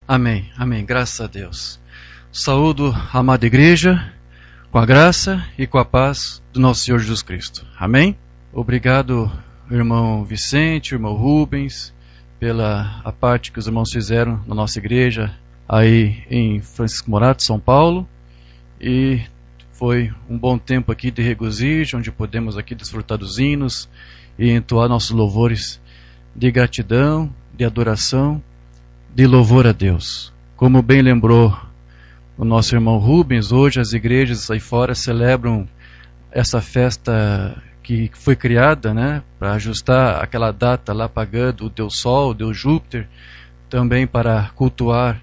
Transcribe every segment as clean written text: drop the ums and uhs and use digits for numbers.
Amém, amém, graças a Deus. Saúdo a amada igreja, com a graça e com a paz do nosso Senhor Jesus Cristo. Amém? Obrigado, irmão Vicente, irmão Rubens, pela a parte que os irmãos fizeram na nossa igreja, aí em Francisco Morato, São Paulo. E foi um bom tempo aqui de regozijo, onde podemos aqui desfrutar dos hinos e entoar nossos louvores de gratidão, de adoração, de louvor a Deus. Como bem lembrou o nosso irmão Rubens, hoje as igrejas aí fora celebram essa festa que foi criada, né, para ajustar aquela data lá pagã do Deus Sol, Deus Júpiter, também para cultuar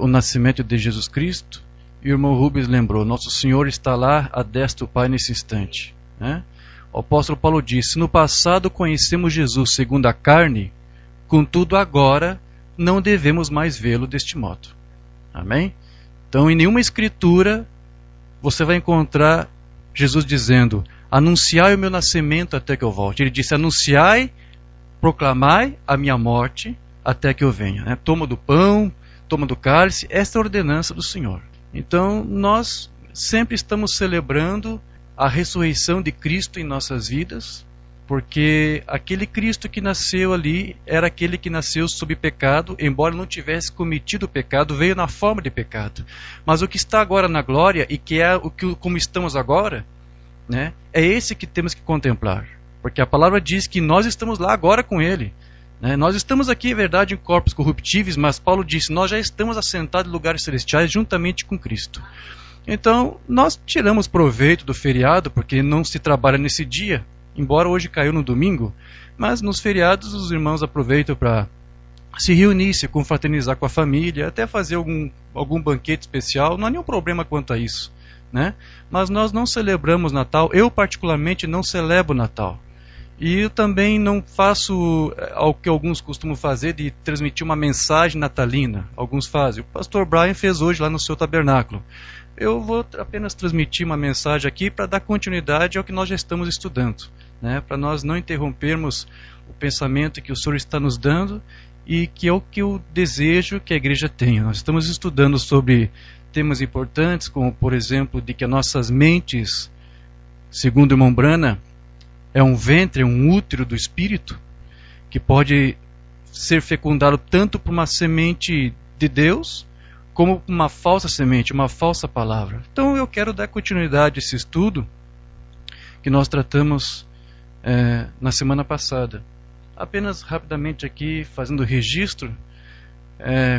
o nascimento de Jesus Cristo. E o irmão Rubens lembrou, nosso Senhor está lá à destra do Pai nesse instante, né? O apóstolo Paulo disse, no passado conhecemos Jesus segundo a carne, contudo agora não devemos mais vê-lo deste modo. Amém? Então, em nenhuma escritura você vai encontrar Jesus dizendo, anunciai o meu nascimento até que eu volte. Ele disse, anunciai, proclamai a minha morte até que eu venha. Né? Toma do pão, toma do cálice, esta é a ordenança do Senhor. Então, nós sempre estamos celebrando a ressurreição de Cristo em nossas vidas, porque aquele Cristo que nasceu ali era aquele que nasceu sob pecado, embora não tivesse cometido pecado, veio na forma de pecado. Mas o que está agora na glória, e que é como estamos agora, né, é esse que temos que contemplar. Porque a palavra diz que nós estamos lá agora com Ele. Né? Nós estamos aqui, é verdade, em corpos corruptíveis, mas Paulo disse, nós já estamos assentados em lugares celestiais juntamente com Cristo. Então, nós tiramos proveito do feriado, porque não se trabalha nesse dia, embora hoje caiu no domingo, mas nos feriados os irmãos aproveitam para se reunir, se confraternizar com a família, até fazer algum banquete especial, não há nenhum problema quanto a isso. Né? Mas nós não celebramos Natal, eu particularmente não celebro Natal. E eu também não faço o que alguns costumam fazer, de transmitir uma mensagem natalina. Alguns fazem. O pastor Brian fez hoje lá no seu tabernáculo. Eu vou apenas transmitir uma mensagem aqui para dar continuidade ao que nós já estamos estudando, né? Para nós não interrompermos o pensamento que o Senhor está nos dando e que é o que eu desejo que a igreja tenha. Nós estamos estudando sobre temas importantes, como por exemplo, de que as nossas mentes, segundo o irmão Brana, é um ventre, é um útero do Espírito, que pode ser fecundado tanto por uma semente de Deus, como uma falsa semente, uma falsa palavra. Então eu quero dar continuidade a esse estudo que nós tratamos na semana passada. Apenas rapidamente aqui, fazendo registro,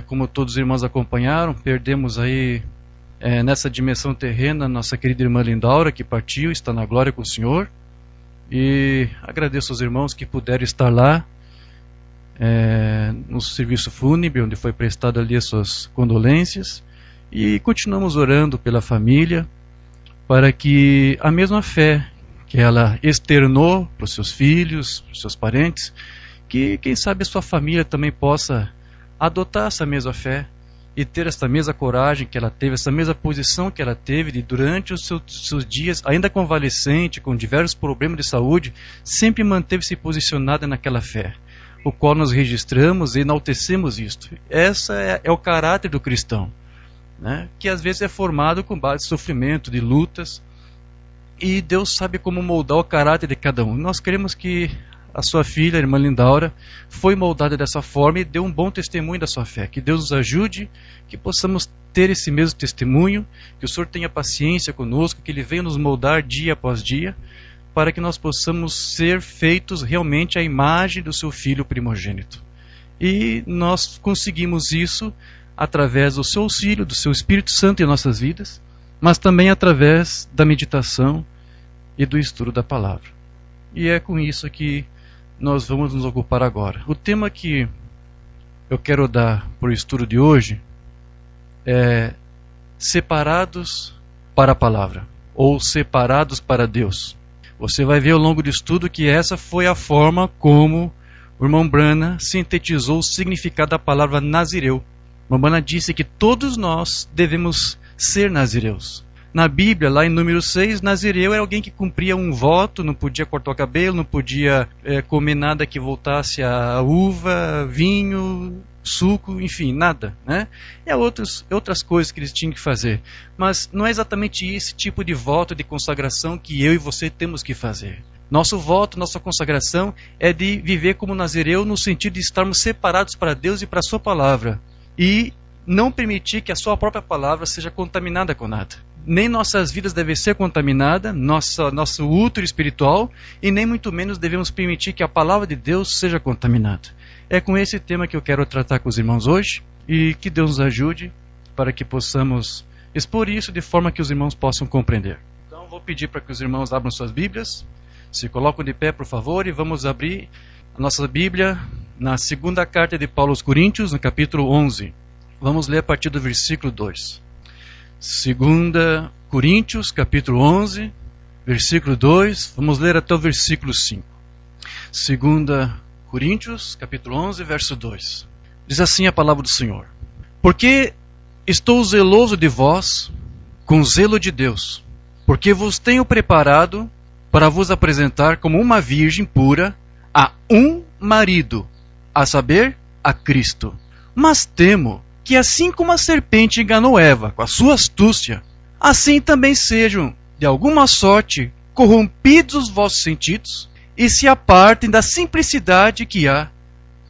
como todos os irmãos acompanharam, perdemos aí nessa dimensão terrena nossa querida irmã Lindaura, que partiu, está na glória com o Senhor. E agradeço aos irmãos que puderam estar lá no serviço fúnebre, onde foi prestado ali as suas condolências, e continuamos orando pela família, para que a mesma fé que ela externou para os seus filhos, para os seus parentes, que quem sabe a sua família também possa adotar essa mesma fé e ter essa mesma coragem que ela teve, essa mesma posição que ela teve de, durante os seus dias, ainda convalescente, com diversos problemas de saúde, sempre manteve-se posicionada naquela fé, o qual nós registramos e enaltecemos isto. Essa é o caráter do cristão, né? Que às vezes é formado com base de sofrimento, de lutas, e Deus sabe como moldar o caráter de cada um. Nós queremos que a sua filha, a irmã Lindaura, foi moldada dessa forma e deu um bom testemunho da sua fé. Que Deus nos ajude, que possamos ter esse mesmo testemunho, que o Senhor tenha paciência conosco, que Ele venha nos moldar dia após dia, para que nós possamos ser feitos realmente à imagem do seu Filho primogênito. E nós conseguimos isso através do seu auxílio, do seu Espírito Santo em nossas vidas, mas também através da meditação e do estudo da palavra. E é com isso que nós vamos nos ocupar agora. O tema que eu quero dar para o estudo de hoje é separados para a palavra, ou separados para Deus. Você vai ver ao longo do estudo que essa foi a forma como o irmão Brana sintetizou o significado da palavra nazireu. O irmão Brana disse que todos nós devemos ser nazireus. Na Bíblia, lá em número 6, nazireu era alguém que cumpria um voto, não podia cortar o cabelo, não podia comer nada que voltasse a uva, vinho, suco, enfim, nada, né? E outras coisas que eles tinham que fazer. Mas não é exatamente esse tipo de voto de consagração que eu e você temos que fazer. Nosso voto, nossa consagração é de viver como nazireu no sentido de estarmos separados para Deus e para a sua palavra. E não permitir que a sua própria palavra seja contaminada com nada. Nem nossas vidas devem ser contaminadas, nosso útero espiritual, e nem muito menos devemos permitir que a palavra de Deus seja contaminada. É com esse tema que eu quero tratar com os irmãos hoje, e que Deus nos ajude para que possamos expor isso de forma que os irmãos possam compreender. Então vou pedir para que os irmãos abram suas Bíblias, se colocam de pé por favor, e vamos abrir a nossa Bíblia na segunda carta de Paulo aos Coríntios, no capítulo 11. Vamos ler a partir do versículo 2. 2 Coríntios, capítulo 11, versículo 2. Vamos ler até o versículo 5. 2 Coríntios, capítulo 11, verso 2. Diz assim a palavra do Senhor: Porque estou zeloso de vós, com zelo de Deus, porque vos tenho preparado para vos apresentar como uma virgem pura a um marido, a saber, a Cristo. Mas temo que assim como a serpente enganou Eva com a sua astúcia, assim também sejam, de alguma sorte, corrompidos os vossos sentidos e se apartem da simplicidade que há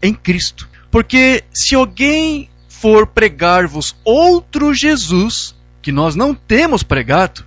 em Cristo. Porque se alguém for pregar-vos outro Jesus, que nós não temos pregado,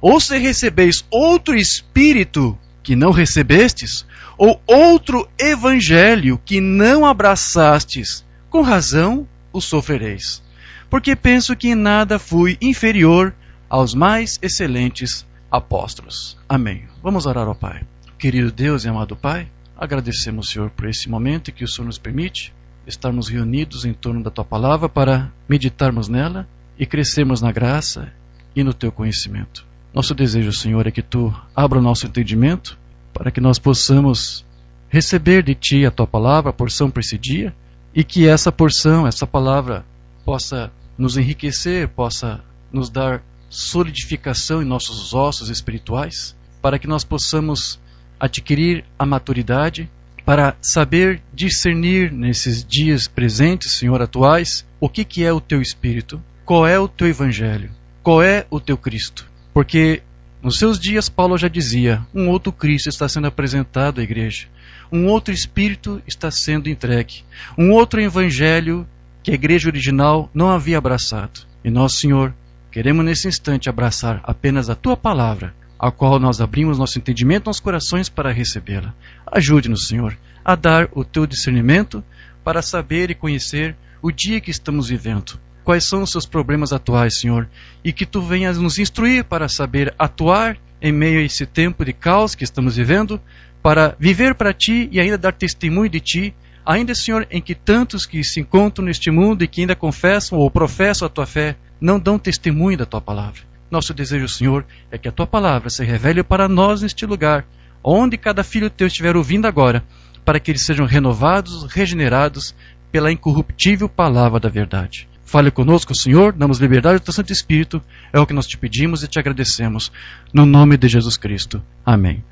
ou se recebeis outro Espírito que não recebestes, ou outro Evangelho que não abraçastes, com razão o sofrereis. Porque penso que em nada fui inferior aos mais excelentes apóstolos. Amém. Vamos orar ao Pai. Querido Deus e amado Pai, agradecemos, Senhor, por esse momento que o Senhor nos permite estarmos reunidos em torno da Tua Palavra para meditarmos nela e crescermos na graça e no Teu conhecimento. Nosso desejo, Senhor, é que Tu abra o nosso entendimento para que nós possamos receber de Ti a Tua Palavra, a porção por esse dia, e que essa porção, essa palavra, possa nos enriquecer, possa nos dar solidificação em nossos ossos espirituais, para que nós possamos adquirir a maturidade, para saber discernir nesses dias presentes, Senhor, atuais, o que é o Teu Espírito, qual é o Teu Evangelho, qual é o Teu Cristo. Porque nos seus dias Paulo já dizia, um outro Cristo está sendo apresentado à igreja. Um outro Espírito está sendo entregue. Um outro Evangelho que a igreja original não havia abraçado. E nós, Senhor, queremos nesse instante abraçar apenas a Tua Palavra, a qual nós abrimos nosso entendimento, nossos corações para recebê-la. Ajude-nos, Senhor, a dar o Teu discernimento para saber e conhecer o dia que estamos vivendo. Quais são os seus problemas atuais, Senhor, e que Tu venhas nos instruir para saber atuar em meio a esse tempo de caos que estamos vivendo, para viver para Ti e ainda dar testemunho de Ti, ainda, Senhor, em que tantos que se encontram neste mundo e que ainda confessam ou professam a Tua fé, não dão testemunho da Tua Palavra. Nosso desejo, Senhor, é que a Tua Palavra se revele para nós neste lugar, onde cada filho Teu estiver ouvindo agora, para que eles sejam renovados, regenerados pela incorruptível Palavra da verdade. Fale conosco, Senhor, damos liberdade ao Teu Santo Espírito, é o que nós Te pedimos e Te agradecemos, no nome de Jesus Cristo. Amém.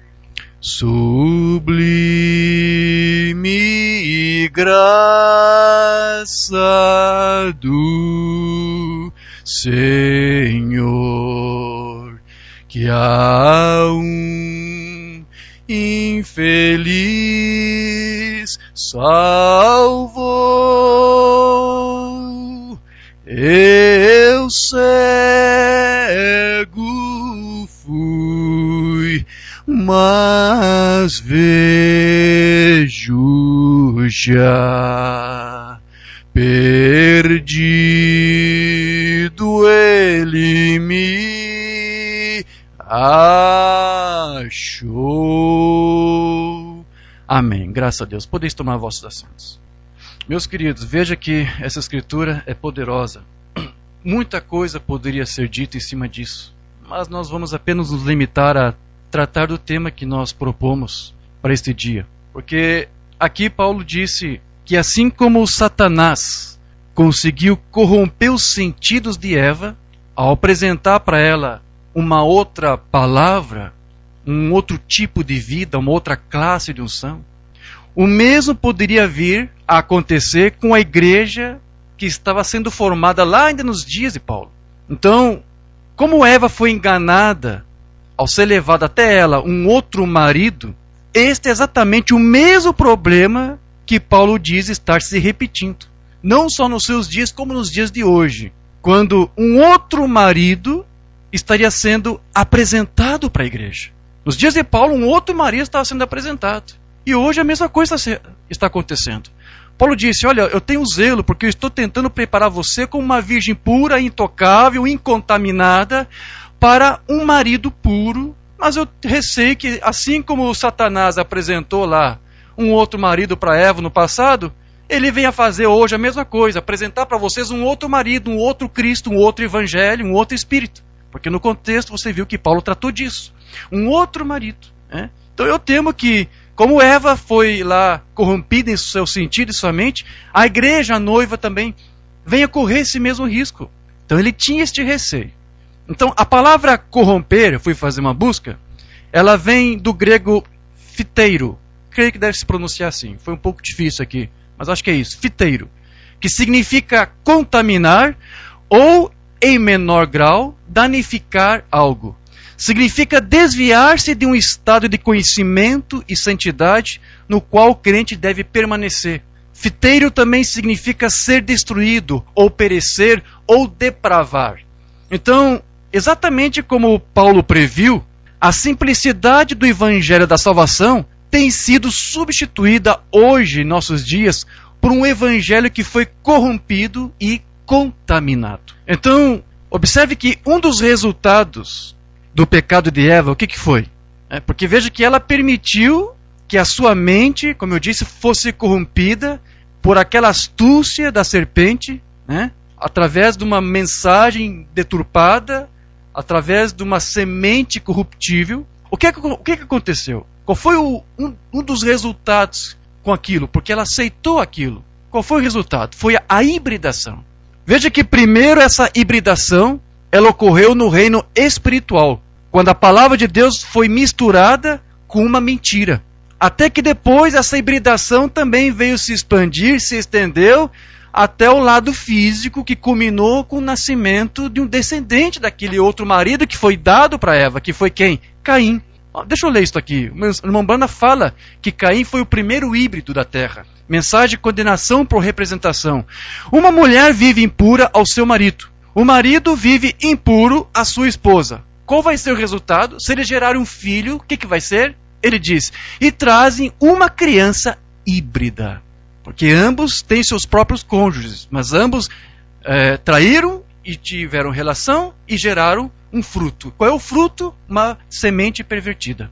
Sublime graça do Senhor, que a um infeliz salvou. Eu cego fui, mas vejo já. Perdido ele me achou. Amém. Graças a Deus. Podeis tomar vossos assentos. Meus queridos, veja que essa escritura é poderosa. Muita coisa poderia ser dita em cima disso, mas nós vamos apenas nos limitar a tratar do tema que nós propomos para este dia. Porque aqui Paulo disse que assim como Satanás conseguiu corromper os sentidos de Eva, ao apresentar para ela uma outra palavra, um outro tipo de vida, uma outra classe de unção, o mesmo poderia vir a acontecer com a igreja que estava sendo formada lá ainda nos dias de Paulo. Então, como Eva foi enganada ao ser levada até ela um outro marido, este é exatamente o mesmo problema que Paulo diz estar se repetindo. Não só nos seus dias, como nos dias de hoje. Quando um outro marido estaria sendo apresentado para a igreja. Nos dias de Paulo, um outro marido estava sendo apresentado. E hoje a mesma coisa está acontecendo. Paulo disse, olha, eu tenho zelo, porque eu estou tentando preparar você como uma virgem pura, intocável, incontaminada, para um marido puro. Mas eu receio que, assim como Satanás apresentou lá um outro marido para Eva no passado, ele vem a fazer hoje a mesma coisa, apresentar para vocês um outro marido, um outro Cristo, um outro evangelho, um outro espírito. Porque no contexto você viu que Paulo tratou disso. Um outro marido. Né? Então eu temo que, como Eva foi lá corrompida em seu sentido e sua mente, a igreja, a noiva também, venha correr esse mesmo risco. Então ele tinha este receio. Então a palavra corromper, eu fui fazer uma busca, ela vem do grego fiteiro. Creio que deve se pronunciar assim. Foi um pouco difícil aqui, mas acho que é isso. Fiteiro. Que significa contaminar ou, em menor grau, danificar algo. Significa desviar-se de um estado de conhecimento e santidade no qual o crente deve permanecer. Fiteiro também significa ser destruído, ou perecer, ou depravar. Então, exatamente como Paulo previu, a simplicidade do evangelho da salvação tem sido substituída hoje, em nossos dias, por um evangelho que foi corrompido e contaminado. Então, observe que um dos resultados do pecado de Eva, o que foi? Porque veja que ela permitiu que a sua mente, como eu disse, fosse corrompida por aquela astúcia da serpente, né? Através de uma mensagem deturpada, através de uma semente corruptível. O que aconteceu? Qual foi um dos resultados com aquilo? Porque ela aceitou aquilo. Qual foi o resultado? Foi a hibridação. Veja que primeiro essa hibridação, ela ocorreu no reino espiritual, quando a palavra de Deus foi misturada com uma mentira. Até que depois essa hibridação também veio se expandir, se estendeu até o lado físico, que culminou com o nascimento de um descendente daquele outro marido que foi dado para Eva, que foi quem? Caim. Deixa eu ler isso aqui. O irmão Branda fala que Caim foi o primeiro híbrido da terra. Mensagem de condenação por representação. Uma mulher vive impura ao seu marido. O marido vive impuro à sua esposa. Qual vai ser o resultado? Se eles gerarem um filho, o que vai ser? Ele diz, e trazem uma criança híbrida. Porque ambos têm seus próprios cônjuges, mas ambos traíram e tiveram relação e geraram um fruto. Qual é o fruto? Uma semente pervertida.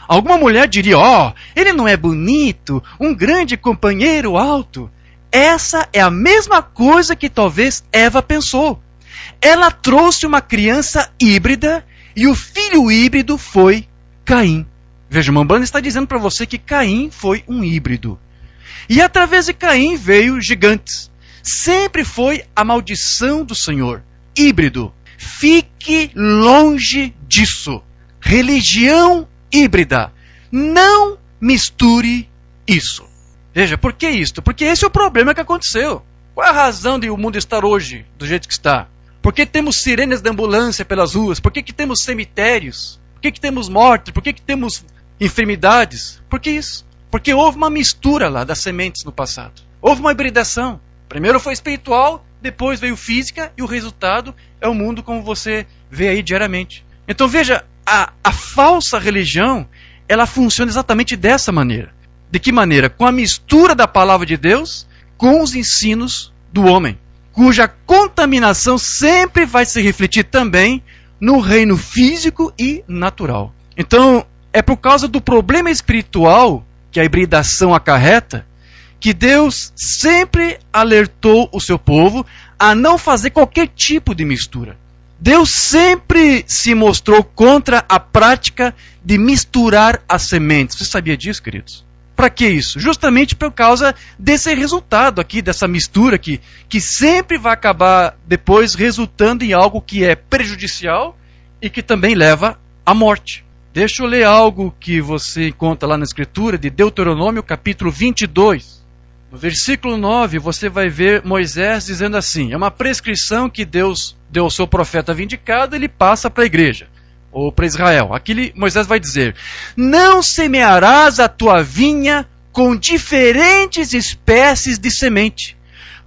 Alguma mulher diria, ele não é bonito, um grande companheiro alto. Essa é a mesma coisa que talvez Eva pensou. Ela trouxe uma criança híbrida e o filho híbrido foi Caim. Veja, o irmão Branda está dizendo para você que Caim foi um híbrido. E através de Caim veio gigantes. Sempre foi a maldição do Senhor. Híbrido. Fique longe disso. Religião híbrida. Não misture isso. Veja, por que isso? Porque esse é o problema que aconteceu. Qual é a razão de o mundo estar hoje do jeito que está? Por que temos sirenes de ambulância pelas ruas? Por que temos cemitérios? Por que temos mortes? Por que temos enfermidades? Por que isso? Porque houve uma mistura lá das sementes no passado. Houve uma hibridação. Primeiro foi espiritual, depois veio física, e o resultado é o mundo como você vê aí diariamente. Então veja, a falsa religião, ela funciona exatamente dessa maneira. De que maneira? Com a mistura da palavra de Deus com os ensinos do homem, cuja contaminação sempre vai se refletir também no reino físico e natural. Então, é por causa do problema espiritual que a hibridação acarreta, que Deus sempre alertou o seu povo a não fazer qualquer tipo de mistura. Deus sempre se mostrou contra a prática de misturar as sementes. Você sabia disso, queridos? Para que isso? Justamente por causa desse resultado aqui, dessa mistura que sempre vai acabar depois resultando em algo que é prejudicial e que também leva à morte. Deixa eu ler algo que você encontra lá na Escritura, de Deuteronômio, capítulo 22. No versículo 9, você vai ver Moisés dizendo assim, é uma prescrição que Deus deu ao seu profeta vindicado, ele passa para a igreja, ou para Israel. Aqui Moisés vai dizer, não semearás a tua vinha com diferentes espécies de semente,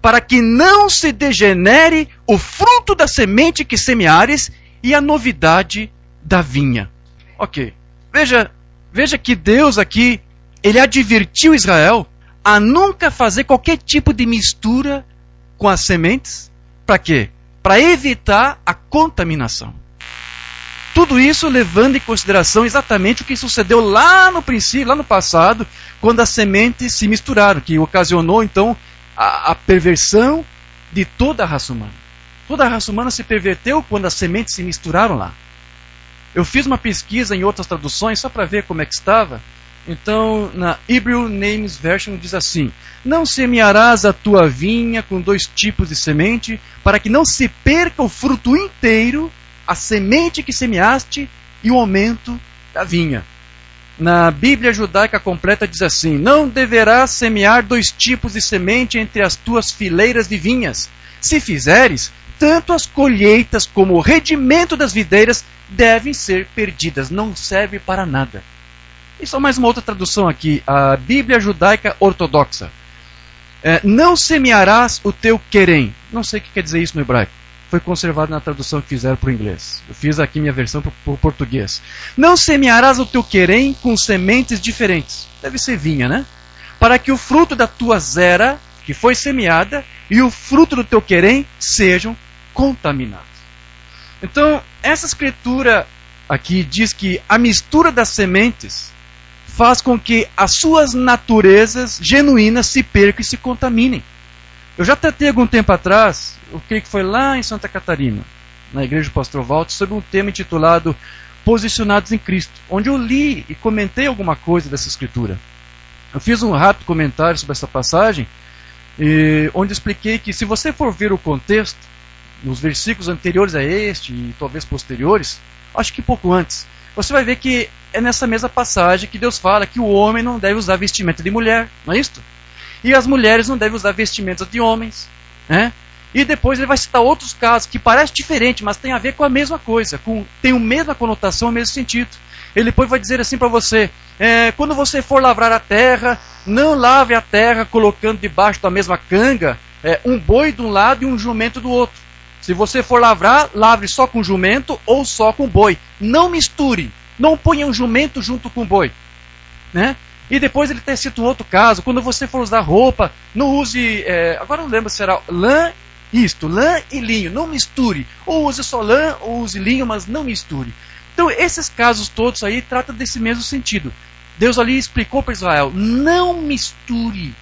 para que não se degenere o fruto da semente que semeares e a novidade da vinha. Ok, veja que Deus aqui, ele advertiu Israel a nunca fazer qualquer tipo de mistura com as sementes. Para quê? Para evitar a contaminação. Tudo isso levando em consideração exatamente o que sucedeu lá no princípio, lá no passado, quando as sementes se misturaram, que ocasionou então a perversão de toda a raça humana. Toda a raça humana se perverteu quando as sementes se misturaram lá. Eu fiz uma pesquisa em outras traduções só para ver como é que estava. Então, na Hebrew Names Version diz assim, não semearás a tua vinha com 2 tipos de semente, para que não se perca o fruto inteiro, a semente que semeaste e o aumento da vinha. Na Bíblia Judaica Completa diz assim, não deverás semear 2 tipos de semente entre as tuas fileiras de vinhas. Se fizeres, tanto as colheitas como o rendimento das videiras devem ser perdidas, não serve para nada. E só mais uma outra tradução aqui, a Bíblia Judaica Ortodoxa. Não semearás o teu querem. Não sei o que quer dizer isso no hebraico. Foi conservado na tradução que fizeram para o inglês. Eu fiz aqui minha versão para o português. Não semearás o teu querem com sementes diferentes. Deve ser vinha, né? Para que o fruto da tua zera, que foi semeada, e o fruto do teu querem sejam contaminados. Então, essa escritura aqui diz que a mistura das sementes faz com que as suas naturezas genuínas se percam e se contaminem. Eu já tratei algum tempo atrás, eu creio que foi lá em Santa Catarina, na igreja do Pastor Walter, sobre um tema intitulado Posicionados em Cristo, onde eu li e comentei alguma coisa dessa escritura. Eu fiz um rápido comentário sobre essa passagem, onde expliquei que se você for ver o contexto, nos versículos anteriores a este e talvez posteriores, acho que pouco antes, você vai ver que é nessa mesma passagem que Deus fala que o homem não deve usar vestimenta de mulher, não é isto? E as mulheres não devem usar vestimentas de homens, né? E depois ele vai citar outros casos que parecem diferentes, mas tem a ver com a mesma coisa, tem a mesma conotação, o mesmo sentido. Ele depois vai dizer assim para você, quando você for lavrar a terra, não lave a terra colocando debaixo da mesma canga um boi de um lado e um jumento do outro. Se você for lavrar, lavre só com jumento ou só com boi. Não misture, não ponha um jumento junto com boi, né? E depois ele cita um outro caso, quando você for usar roupa, não use, agora não lembro se era lã e linho, não misture. Ou use só lã, ou use linho, mas não misture. Então esses casos todos aí tratam desse mesmo sentido. Deus ali explicou para Israel, não misture.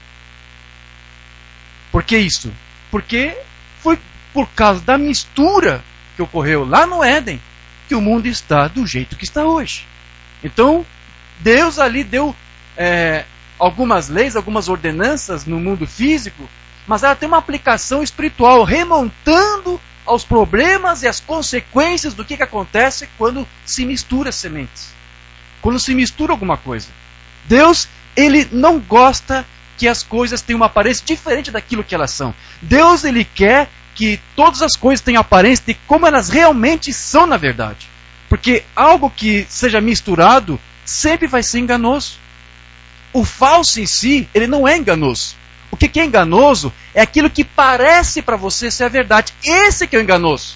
Por que isso? Porque foi por causa da mistura que ocorreu lá no Éden, que o mundo está do jeito que está hoje. Então, Deus ali deu algumas leis, algumas ordenanças no mundo físico, mas ela tem uma aplicação espiritual, remontando aos problemas e às consequências do que acontece quando se mistura sementes. Quando se mistura alguma coisa. Deus, ele não gosta que as coisas tenham uma aparência diferente daquilo que elas são. Deus, ele quer que todas as coisas tenham aparência de como elas realmente são na verdade. Porque algo que seja misturado sempre vai ser enganoso. O falso em si, ele não é enganoso. O que é enganoso é aquilo que parece para você ser a verdade. Esse que é o enganoso.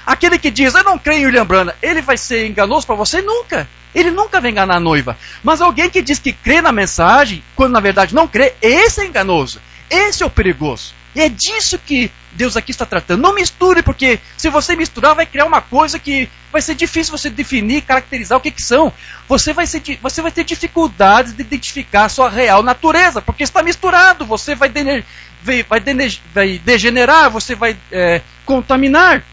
Aquele que diz, eu não creio em William Branham, ele vai ser enganoso para você? Nunca. Ele nunca vai enganar a noiva. Mas alguém que diz que crê na mensagem, quando na verdade não crê, esse é enganoso. Esse é o perigoso. E é disso que Deus aqui está tratando. Não misture, porque se você misturar, vai criar uma coisa que vai ser difícil você definir, caracterizar o que são. Você vai ter dificuldades de identificar a sua real natureza, porque está misturado. Você vai degenerar, você vai contaminar.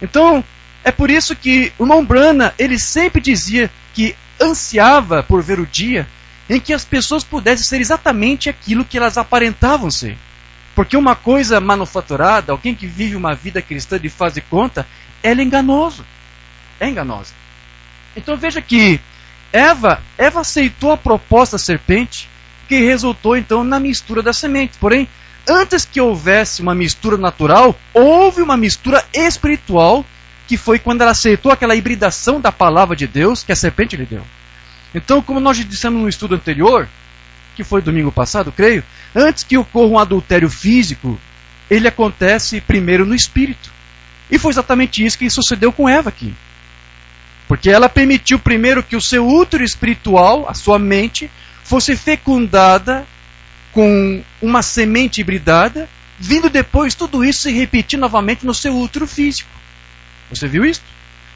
Então, é por isso que o irmão Branham, ele sempre dizia que ansiava por ver o dia em que as pessoas pudessem ser exatamente aquilo que elas aparentavam ser. Porque uma coisa manufaturada, alguém que vive uma vida cristã de faz de conta, ela é enganoso. É enganosa. Então veja que Eva aceitou a proposta da serpente, que resultou então na mistura das sementes. Porém, antes que houvesse uma mistura natural, houve uma mistura espiritual, que foi quando ela aceitou aquela hibridação da palavra de Deus que a serpente lhe deu. Então, como nós dissemos no estudo anterior, que foi domingo passado, creio, antes que ocorra um adultério físico, ele acontece primeiro no espírito. E foi exatamente isso que sucedeu com Eva aqui. Porque ela permitiu primeiro que o seu útero espiritual, a sua mente, fosse fecundada com uma semente hibridada, vindo depois tudo isso se repetir novamente no seu útero físico. Você viu isso?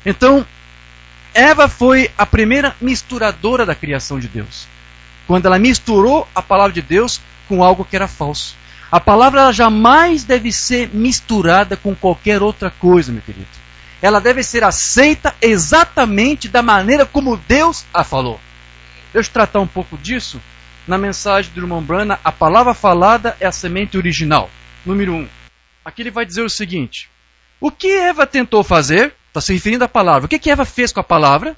Então, Eva foi a primeira misturadora da criação de Deus. Quando ela misturou a palavra de Deus com algo que era falso. A palavra ela jamais deve ser misturada com qualquer outra coisa, meu querido. Ela deve ser aceita exatamente da maneira como Deus a falou. Deixa eu tratar um pouco disso na mensagem do irmão Branham. A palavra falada é a semente original. Número 1. Aqui ele vai dizer o seguinte. O que Eva tentou fazer? Está se referindo à palavra. O que Eva fez com a palavra?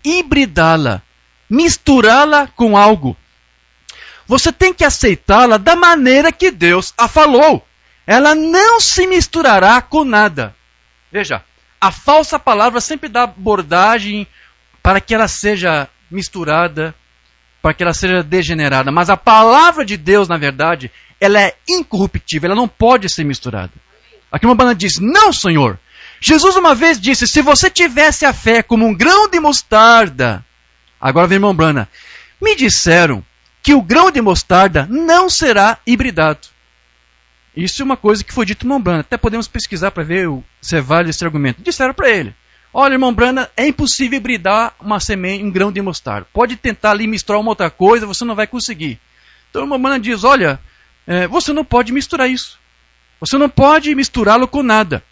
Hibridá-la. Misturá-la com algo. Você tem que aceitá-la da maneira que Deus a falou. Ela não se misturará com nada. Veja, a falsa palavra sempre dá abordagem para que ela seja misturada, para que ela seja degenerada. Mas a palavra de Deus, na verdade, ela é incorruptível, ela não pode ser misturada. Aqui uma banda diz, não, Senhor. Jesus uma vez disse, se você tivesse a fé como um grão de mostarda. Agora vem o irmão Branham. Me disseram que o grão de mostarda não será hibridado. Isso é uma coisa que foi dito ao irmão Branham. Até podemos pesquisar para ver se é válido esse argumento. Disseram para ele, olha, irmão Branham, é impossível hibridar uma semente, um grão de mostarda. Pode tentar ali misturar uma outra coisa, você não vai conseguir. Então o irmão Branham diz, olha, você não pode misturar isso. Você não pode misturá-lo com nada.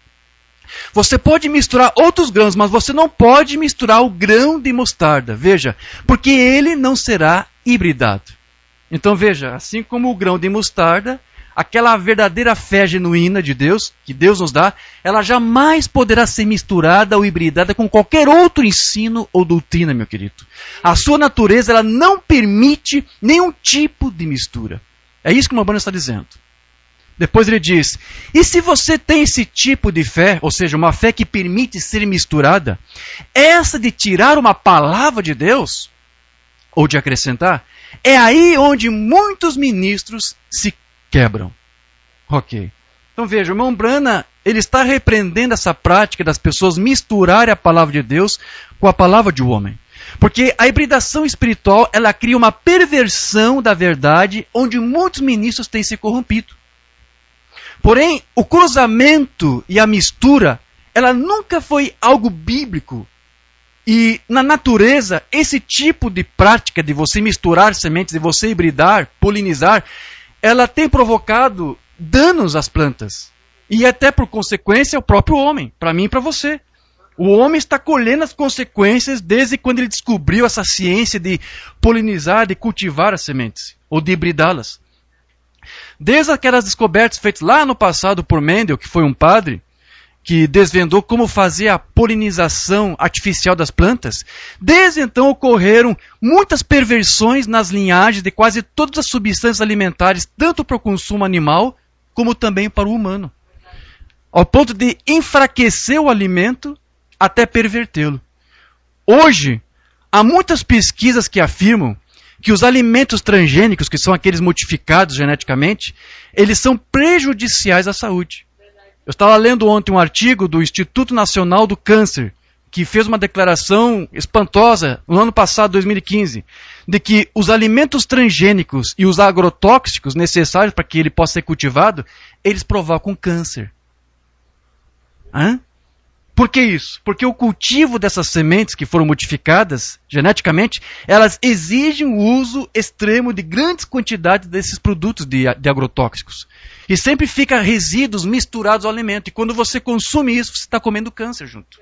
Você pode misturar outros grãos, mas você não pode misturar o grão de mostarda. Veja, porque ele não será hibridado. Então veja, assim como o grão de mostarda, aquela verdadeira fé genuína de Deus, que Deus nos dá, ela jamais poderá ser misturada ou hibridada com qualquer outro ensino ou doutrina, meu querido. A sua natureza ela não permite nenhum tipo de mistura. É isso que o Mabana está dizendo. Depois ele diz, e se você tem esse tipo de fé, ou seja, uma fé que permite ser misturada, essa de tirar uma palavra de Deus, ou de acrescentar, é aí onde muitos ministros se quebram. Ok. Então veja, o irmão Branham, ele está repreendendo essa prática das pessoas misturarem a palavra de Deus com a palavra de um homem. Porque a hibridação espiritual, ela cria uma perversão da verdade, onde muitos ministros têm se corrompido. Porém, o cruzamento e a mistura, ela nunca foi algo bíblico. E na natureza, esse tipo de prática de você misturar sementes, de você hibridar, polinizar, ela tem provocado danos às plantas. E até por consequência ao próprio homem, para mim e para você. O homem está colhendo as consequências desde quando ele descobriu essa ciência de polinizar, de cultivar as sementes, ou de hibridá-las. Desde aquelas descobertas feitas lá no passado por Mendel, que foi um padre, que desvendou como fazer a polinização artificial das plantas, desde então ocorreram muitas perversões nas linhagens de quase todas as substâncias alimentares, tanto para o consumo animal, como também para o humano. Ao ponto de enfraquecer o alimento até pervertê-lo. Hoje, há muitas pesquisas que afirmam que os alimentos transgênicos, que são aqueles modificados geneticamente, eles são prejudiciais à saúde. Eu estava lendo ontem um artigo do Instituto Nacional do Câncer, que fez uma declaração espantosa no ano passado, 2015, de que os alimentos transgênicos e os agrotóxicos necessários para que ele possa ser cultivado, eles provocam câncer. Hã? Por que isso? Porque o cultivo dessas sementes que foram modificadas geneticamente, elas exigem o uso extremo de grandes quantidades desses produtos de agrotóxicos. E sempre fica resíduos misturados ao alimento. E quando você consome isso, você está comendo câncer junto.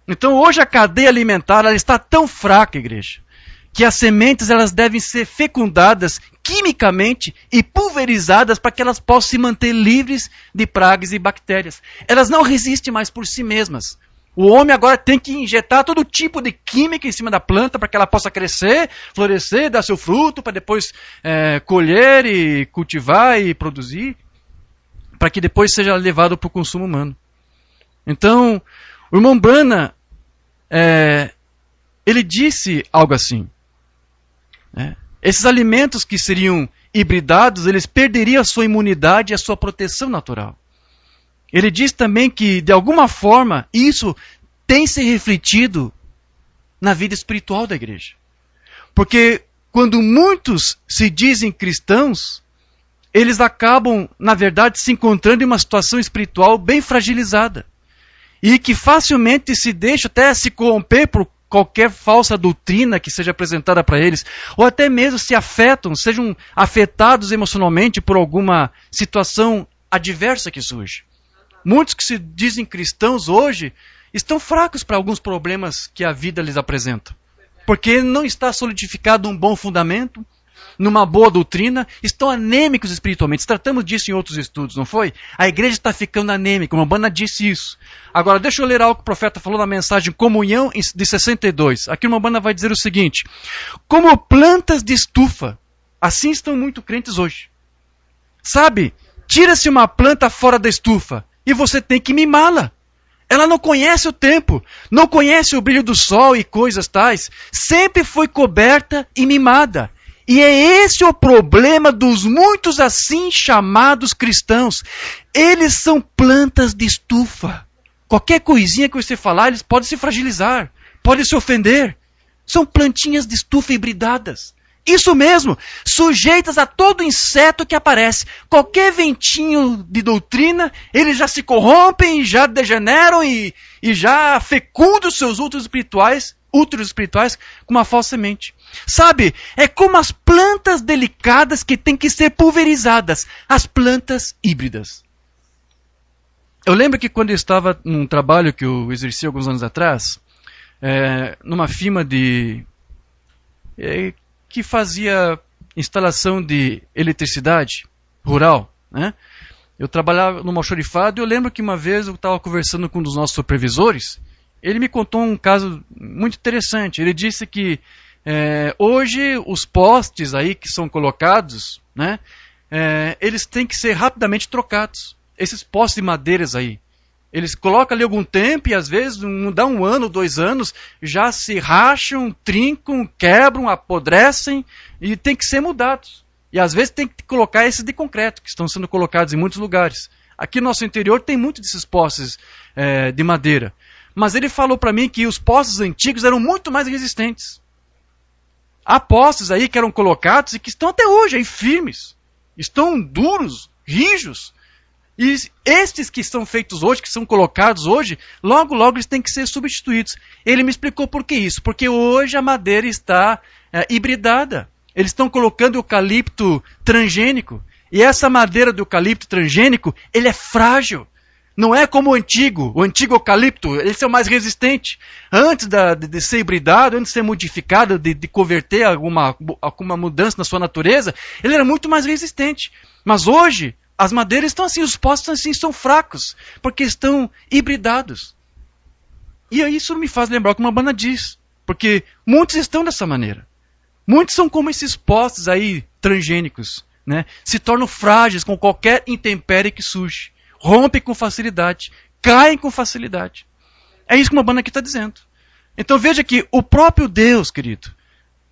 Então hoje a cadeia alimentar ela está tão fraca, igreja, que as sementes elas devem ser fecundadas quimicamente e pulverizadas para que elas possam se manter livres de pragas e bactérias. Elas não resistem mais por si mesmas. O homem agora tem que injetar todo tipo de química em cima da planta para que ela possa crescer, florescer, dar seu fruto, para depois colher e cultivar e produzir, para que depois seja levado para o consumo humano. Então, o irmão Branham, ele disse algo assim. Esses alimentos que seriam hibridados, eles perderiam a sua imunidade e a sua proteção natural. Ele diz também que, de alguma forma, isso tem se refletido na vida espiritual da igreja. Porque quando muitos se dizem cristãos, eles acabam, na verdade, se encontrando em uma situação espiritual bem fragilizada. E que facilmente se deixa até se corromper por qualquer falsa doutrina que seja apresentada para eles, ou até mesmo se afetam, sejam afetados emocionalmente por alguma situação adversa que surge. Muitos que se dizem cristãos hoje estão fracos para alguns problemas que a vida lhes apresenta. Porque não está solidificado um bom fundamento, numa boa doutrina, estão anêmicos espiritualmente. Tratamos disso em outros estudos, não foi? A igreja está ficando anêmica, uma banda disse isso. Agora, deixa eu ler algo que o profeta falou na mensagem Comunhão de 62. Aqui uma banda vai dizer o seguinte: como plantas de estufa, assim estão muito crentes hoje. Sabe, tira-se uma planta fora da estufa e você tem que mimá-la. Ela não conhece o tempo, não conhece o brilho do sol e coisas tais. Sempre foi coberta e mimada. E é esse o problema dos muitos assim chamados cristãos. Eles são plantas de estufa. Qualquer coisinha que você falar, eles podem se fragilizar, podem se ofender. São plantinhas de estufa hibridadas. Isso mesmo, sujeitas a todo inseto que aparece. Qualquer ventinho de doutrina, eles já se corrompem, já degeneram e já fecundam os seus úteros espirituais com uma falsa semente. Sabe, é como as plantas delicadas que têm que ser pulverizadas, as plantas híbridas. Eu lembro que quando eu estava num trabalho que eu exerci alguns anos atrás, numa firma que fazia instalação de eletricidade rural, né? Eu trabalhava numa almoxarifado e eu lembro que uma vez eu estava conversando com um dos nossos supervisores, ele me contou um caso muito interessante. Ele disse que hoje os postes aí que são colocados, né, eles têm que ser rapidamente trocados. Esses postes de madeiras aí, eles colocam ali algum tempo e às vezes não dá 1 ano, 2 anos, já se racham, trincam, quebram, apodrecem e tem que ser mudados. E às vezes tem que colocar esses de concreto, que estão sendo colocados em muitos lugares. Aqui no nosso interior tem muitos desses postes de madeira. Mas ele falou para mim que os postes antigos eram muito mais resistentes. Há postes aí que eram colocados e que estão até hoje aí firmes. Estão duros, rijos. E estes que são feitos hoje, que são colocados hoje, logo, logo eles têm que ser substituídos. Ele me explicou por que isso. Porque hoje a madeira está hibridada. Eles estão colocando eucalipto transgênico. E essa madeira do eucalipto transgênico, ele é frágil. Não é como o antigo eucalipto, esse é o mais resistente. Antes de ser hibridado, antes de ser modificado, de converter alguma mudança na sua natureza, ele era muito mais resistente. Mas hoje, as madeiras estão assim, os postos assim, são fracos, porque estão hibridados. E isso me faz lembrar o que uma banda diz, porque muitos estão dessa maneira. Muitos são como esses postos aí transgênicos, né? Se tornam frágeis com qualquer intempérie que surge. Rompem com facilidade, caem com facilidade. É isso que uma banda aqui está dizendo. Então veja que o próprio Deus, querido,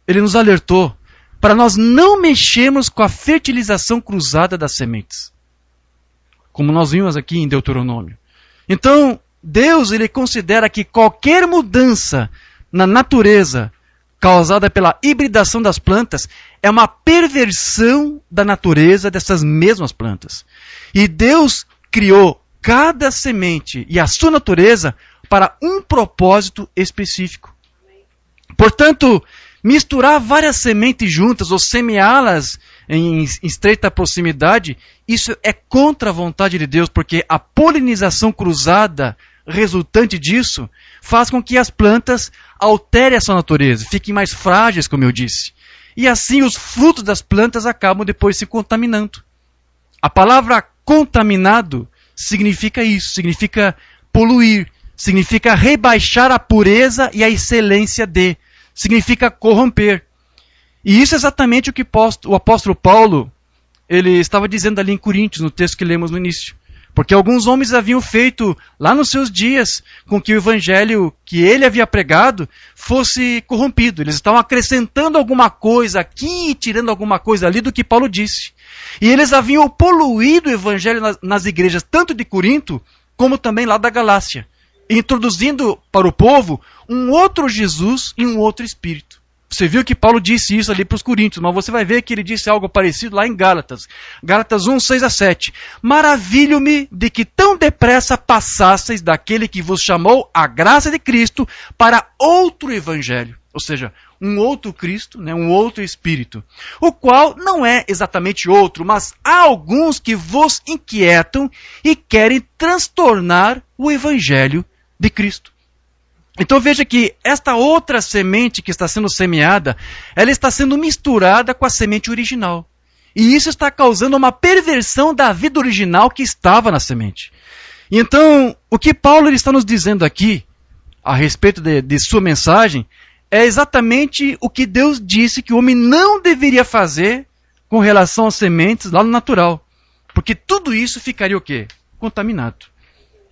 ele nos alertou para nós não mexermos com a fertilização cruzada das sementes. Como nós vimos aqui em Deuteronômio. Então, Deus ele considera que qualquer mudança na natureza causada pela hibridação das plantas é uma perversão da natureza dessas mesmas plantas. E Deus criou cada semente e a sua natureza para um propósito específico. Portanto, misturar várias sementes juntas ou semeá-las em estreita proximidade, isso é contra a vontade de Deus, porque a polinização cruzada resultante disso faz com que as plantas alterem a sua natureza, fiquem mais frágeis, como eu disse. E assim os frutos das plantas acabam depois se contaminando. A palavra contaminado significa isso, significa poluir, significa rebaixar a pureza e a excelência de, significa corromper. E isso é exatamente o que o apóstolo Paulo ele estava dizendo ali em Coríntios, no texto que lemos no início. Porque alguns homens haviam feito, lá nos seus dias, com que o evangelho que ele havia pregado fosse corrompido. Eles estavam acrescentando alguma coisa aqui e tirando alguma coisa ali do que Paulo disse. E eles haviam poluído o evangelho nas igrejas, tanto de Corinto, como também lá da Galácia, introduzindo para o povo um outro Jesus e um outro Espírito. Você viu que Paulo disse isso ali para os coríntios, mas você vai ver que ele disse algo parecido lá em Gálatas. Gálatas 1, 6 a 7. Maravilho-me de que tão depressa passasseis daquele que vos chamou a graça de Cristo para outro evangelho. Ou seja, um outro Cristo, né, um outro Espírito. O qual não é exatamente outro, mas há alguns que vos inquietam e querem transtornar o evangelho de Cristo. Então veja que esta outra semente que está sendo semeada, ela está sendo misturada com a semente original. E isso está causando uma perversão da vida original que estava na semente. Então, o que Paulo ele está nos dizendo aqui, a respeito de sua mensagem, é exatamente o que Deus disse que o homem não deveria fazer com relação às sementes lá no natural. Porque tudo isso ficaria o quê? Contaminado.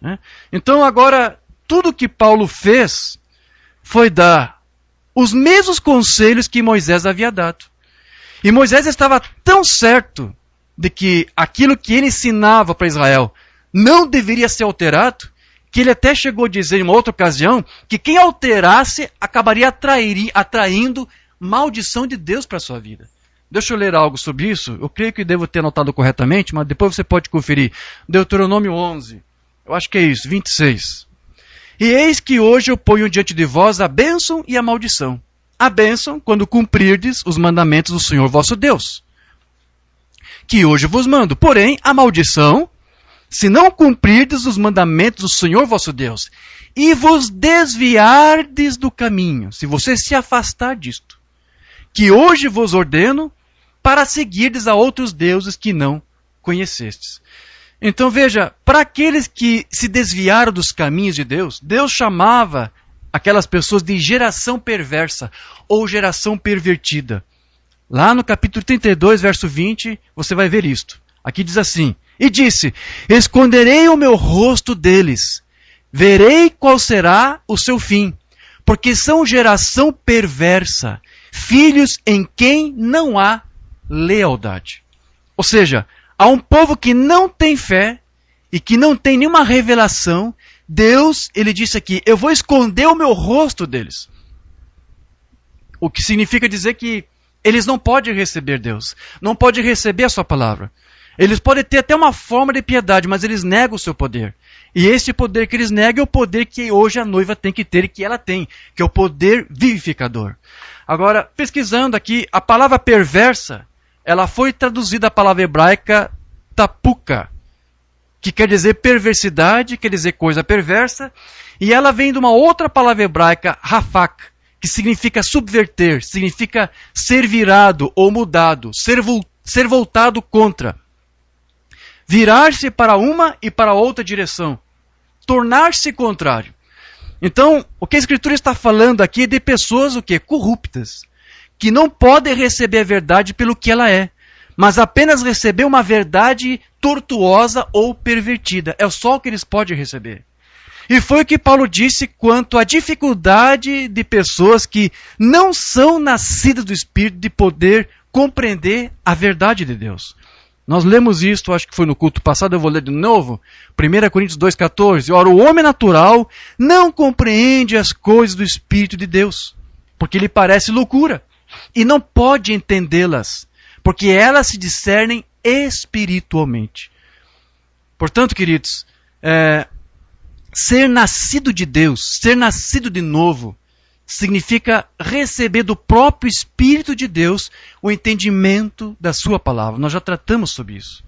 Né? Então agora, tudo que Paulo fez foi dar os mesmos conselhos que Moisés havia dado. E Moisés estava tão certo de que aquilo que ele ensinava para Israel não deveria ser alterado, que ele até chegou a dizer em uma outra ocasião que quem alterasse acabaria atraindo maldição de Deus para a sua vida. Deixa eu ler algo sobre isso. Eu creio que devo ter anotado corretamente, mas depois você pode conferir. Deuteronômio 11. Eu acho que é isso, 26. E eis que hoje eu ponho diante de vós a bênção e a maldição. A bênção, quando cumprirdes os mandamentos do Senhor vosso Deus, que hoje vos mando. Porém, a maldição, se não cumprirdes os mandamentos do Senhor vosso Deus, e vos desviardes do caminho, se você se afastar disto, que hoje vos ordeno, para seguirdes a outros deuses que não conhecestes. Então veja, para aqueles que se desviaram dos caminhos de Deus, Deus chamava aquelas pessoas de geração perversa ou geração pervertida. Lá no capítulo 32, verso 20, você vai ver isto. Aqui diz assim: e disse, esconderei o meu rosto deles, verei qual será o seu fim, porque são geração perversa, filhos em quem não há lealdade. Ou seja, há um povo que não tem fé e que não tem nenhuma revelação. Deus, ele disse aqui, eu vou esconder o meu rosto deles. O que significa dizer que eles não podem receber Deus, não podem receber a sua palavra. Eles podem ter até uma forma de piedade, mas eles negam o seu poder. E esse poder que eles negam é o poder que hoje a noiva tem que ter e que ela tem, que é o poder vivificador. Agora, pesquisando aqui, a palavra perversa, ela foi traduzida a palavra hebraica tapuka, que quer dizer perversidade, quer dizer coisa perversa, e ela vem de uma outra palavra hebraica, rafak, que significa subverter, significa ser virado ou mudado, ser voltado contra. Virar-se para uma e para outra direção. Tornar-se contrário. Então, o que a Escritura está falando aqui é de pessoas o quê? Corruptas, que não podem receber a verdade pelo que ela é, mas apenas receber uma verdade tortuosa ou pervertida. É só o que eles podem receber. E foi o que Paulo disse quanto à dificuldade de pessoas que não são nascidas do Espírito de poder compreender a verdade de Deus. Nós lemos isto, acho que foi no culto passado, eu vou ler de novo. 1 Coríntios 2,14. Ora, o homem natural não compreende as coisas do Espírito de Deus, porque lhe parece loucura, e não pode entendê-las, porque elas se discernem espiritualmente. Portanto, queridos, ser nascido de Deus, ser nascido de novo, significa receber do próprio Espírito de Deus o entendimento da sua palavra. Nós já tratamos sobre isso.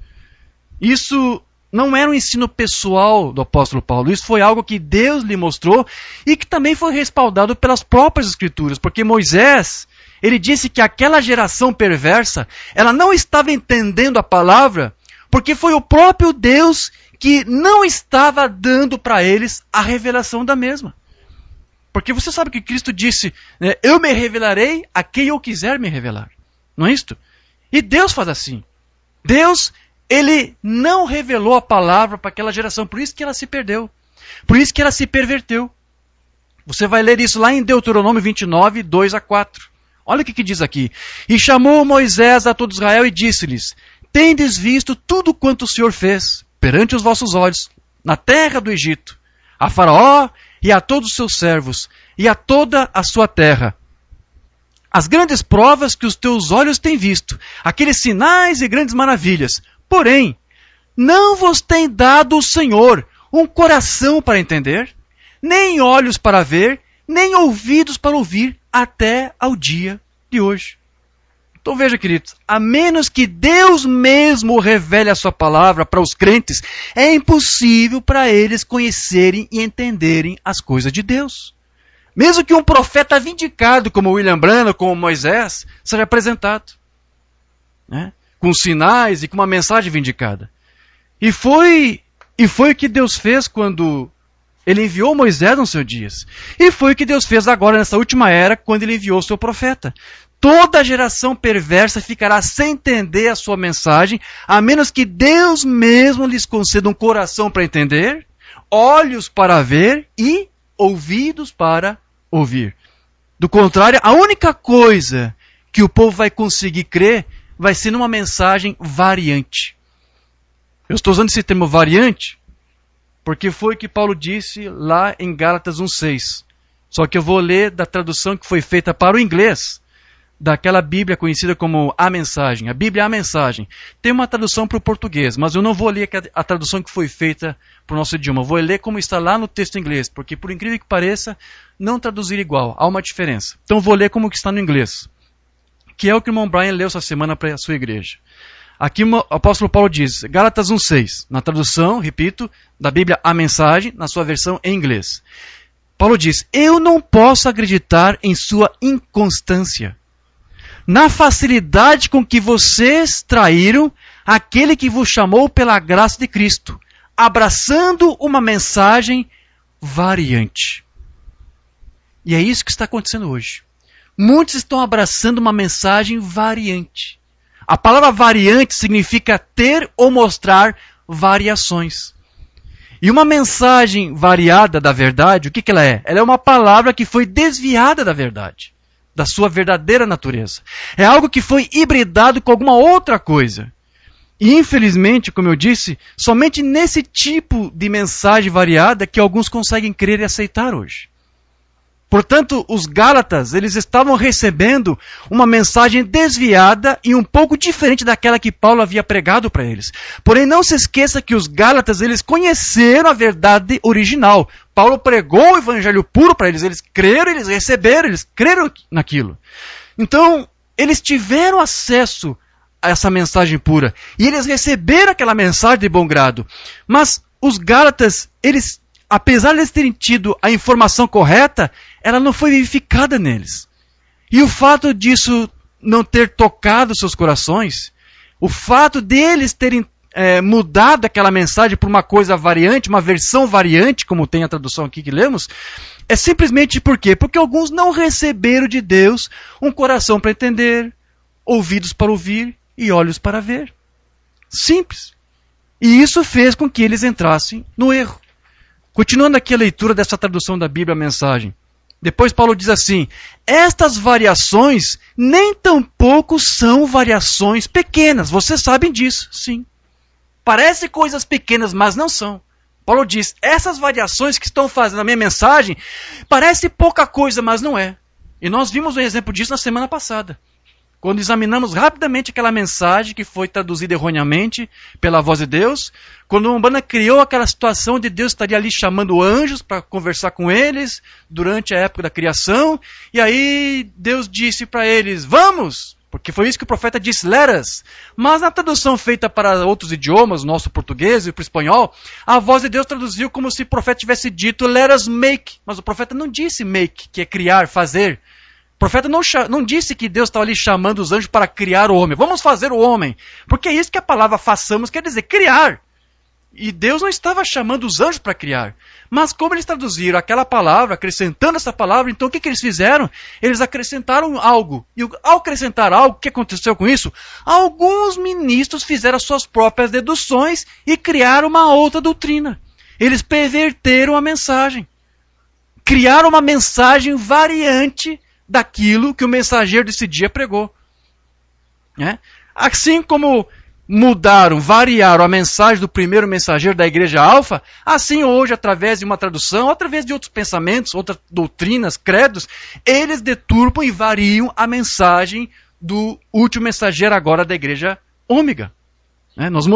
Isso não era um ensino pessoal do apóstolo Paulo, isso foi algo que Deus lhe mostrou e que também foi respaldado pelas próprias Escrituras, porque Moisés, ele disse que aquela geração perversa, ela não estava entendendo a palavra, porque foi o próprio Deus que não estava dando para eles a revelação da mesma. Porque você sabe que Cristo disse, né, eu me revelarei a quem eu quiser me revelar. Não é isto? E Deus faz assim. Deus, Ele não revelou a palavra para aquela geração, por isso que ela se perdeu. Por isso que ela se perverteu. Você vai ler isso lá em Deuteronômio 29, 2 a 4. Olha o que diz aqui. E chamou Moisés a todo Israel e disse-lhes, tendes visto tudo quanto o Senhor fez perante os vossos olhos, na terra do Egito, a Faraó e a todos os seus servos, e a toda a sua terra. As grandes provas que os teus olhos têm visto, aqueles sinais e grandes maravilhas. Porém, não vos tem dado o Senhor um coração para entender, nem olhos para ver, nem ouvidos para ouvir, até ao dia de hoje. Então veja, queridos, a menos que Deus mesmo revele a sua palavra para os crentes, é impossível para eles conhecerem e entenderem as coisas de Deus. Mesmo que um profeta vindicado, como William Branham, como Moisés, seja apresentado, né, com sinais e com uma mensagem vindicada. E foi o que Deus fez quando Ele enviou Moisés nos seus dias. E foi o que Deus fez agora nessa última era, quando Ele enviou o seu profeta. Toda geração perversa ficará sem entender a sua mensagem, a menos que Deus mesmo lhes conceda um coração para entender, olhos para ver e ouvidos para ouvir. Do contrário, a única coisa que o povo vai conseguir crer vai ser numa mensagem variante. Eu estou usando esse termo variante porque foi o que Paulo disse lá em Gálatas 1,6. Só que eu vou ler da tradução que foi feita para o inglês, daquela Bíblia conhecida como A Mensagem. A Bíblia é a Mensagem. Tem uma tradução para o português, mas eu não vou ler a tradução que foi feita para o nosso idioma. Eu vou ler como está lá no texto em inglês, porque por incrível que pareça, não traduzir igual, há uma diferença. Então eu vou ler como que está no inglês, que é o que o irmão Brian leu essa semana para a sua igreja. Aqui o apóstolo Paulo diz, Gálatas 1,6, na tradução, repito, da Bíblia A Mensagem, na sua versão em inglês. Paulo diz, eu não posso acreditar em sua inconstância, na facilidade com que vocês traíram aquele que vos chamou pela graça de Cristo, abraçando uma mensagem variante. E é isso que está acontecendo hoje. Muitos estão abraçando uma mensagem variante. A palavra variante significa ter ou mostrar variações. E uma mensagem variada da verdade, o que ela é? Ela é uma palavra que foi desviada da verdade, da sua verdadeira natureza. É algo que foi hibridado com alguma outra coisa. E infelizmente, como eu disse, somente nesse tipo de mensagem variada que alguns conseguem crer e aceitar hoje. Portanto, os Gálatas, eles estavam recebendo uma mensagem desviada e um pouco diferente daquela que Paulo havia pregado para eles. Porém, não se esqueça que os Gálatas, eles conheceram a verdade original. Paulo pregou o evangelho puro para eles, eles creram, eles receberam, eles creram naquilo. Então, eles tiveram acesso a essa mensagem pura e eles receberam aquela mensagem de bom grado. Mas os Gálatas, eles, apesar de eles terem tido a informação correta, ela não foi vivificada neles. E o fato disso não ter tocado seus corações, o fato deles terem mudado aquela mensagem por uma coisa variante, uma versão variante, como tem a tradução aqui que lemos, é simplesmente por quê? Porque alguns não receberam de Deus um coração para entender, ouvidos para ouvir e olhos para ver. Simples. E isso fez com que eles entrassem no erro. Continuando aqui a leitura dessa tradução da Bíblia, a Mensagem. Depois Paulo diz assim, estas variações nem tampouco são variações pequenas. Vocês sabem disso, sim. Parecem coisas pequenas, mas não são. Paulo diz, essas variações que estão fazendo a minha mensagem, parece pouca coisa, mas não é. E nós vimos um exemplo disso na semana passada. Quando examinamos rapidamente aquela mensagem que foi traduzida erroneamente pela voz de Deus, quando Umbanda criou aquela situação de Deus estaria ali chamando anjos para conversar com eles durante a época da criação, e aí Deus disse para eles, vamos, porque foi isso que o profeta disse, let us. Mas na tradução feita para outros idiomas, o nosso português e para o espanhol, a voz de Deus traduziu como se o profeta tivesse dito, let us make, mas o profeta não disse make, que é criar, fazer. O profeta não disse que Deus estava ali chamando os anjos para criar o homem. Vamos fazer o homem. Porque é isso que a palavra façamos quer dizer, criar. E Deus não estava chamando os anjos para criar. Mas como eles traduziram aquela palavra, acrescentando essa palavra, então o que eles fizeram? Eles acrescentaram algo. E ao acrescentar algo, o que aconteceu com isso? Alguns ministros fizeram as suas próprias deduções e criaram uma outra doutrina. Eles perverteram a mensagem. Criaram uma mensagem variante daquilo que o mensageiro desse dia pregou. Assim como variaram a mensagem do primeiro mensageiro da igreja Alfa, assim hoje, através de uma tradução, através de outros pensamentos, outras doutrinas, credos, eles deturpam e variam a mensagem do último mensageiro agora da igreja Ômega. Nós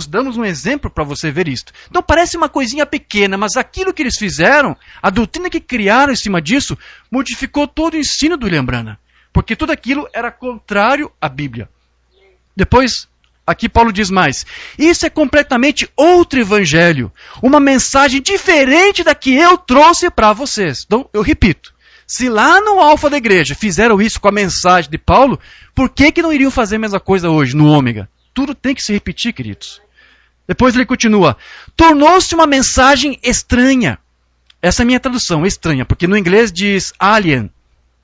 damos um exemplo para você ver isto. Então parece uma coisinha pequena, mas aquilo que eles fizeram, a doutrina que criaram em cima disso, modificou todo o ensino do William Branham. Porque tudo aquilo era contrário à Bíblia. Depois, aqui Paulo diz mais, isso é completamente outro evangelho, uma mensagem diferente da que eu trouxe para vocês. Então, eu repito, se lá no Alfa da igreja fizeram isso com a mensagem de Paulo, por que não iriam fazer a mesma coisa hoje no Ômega? Tudo tem que se repetir, queridos. Depois ele continua, tornou-se uma mensagem estranha. Essa é a minha tradução, estranha, porque no inglês diz alien,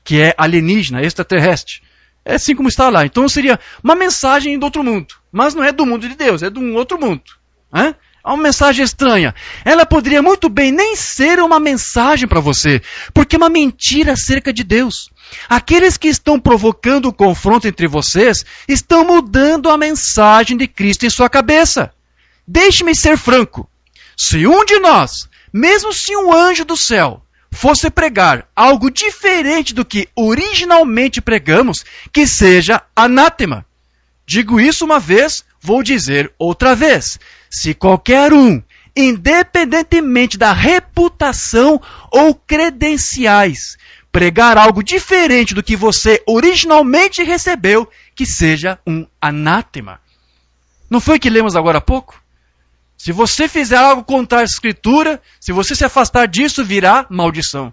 que é alienígena, extraterrestre. É assim como está lá. Então seria uma mensagem do outro mundo. Mas não é do mundo de Deus, é de um outro mundo. É uma mensagem estranha. Ela poderia muito bem nem ser uma mensagem para você, porque é uma mentira acerca de Deus. Aqueles que estão provocando o confronto entre vocês estão mudando a mensagem de Cristo em sua cabeça. Deixe-me ser franco. Se um de nós, mesmo se um anjo do céu, fosse pregar algo diferente do que originalmente pregamos, que seja anátema. Digo isso uma vez, vou dizer outra vez. Se qualquer um, independentemente da reputação ou credenciais, pregar algo diferente do que você originalmente recebeu, que seja um anátema. Não foi o que lemos agora há pouco? Se você fizer algo contrário à Escritura, se você se afastar disso, virá maldição.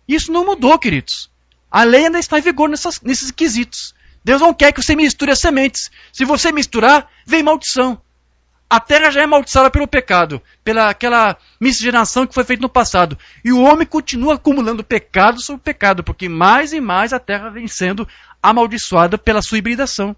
Isso não mudou, queridos. A lei ainda está em vigor nesses quesitos. Deus não quer que você misture as sementes. Se você misturar, vem maldição. A terra já é amaldiçoada pelo pecado, pela aquela miscigenação que foi feita no passado. E o homem continua acumulando pecado sobre pecado, porque mais e mais a terra vem sendo amaldiçoada pela sua hibridação.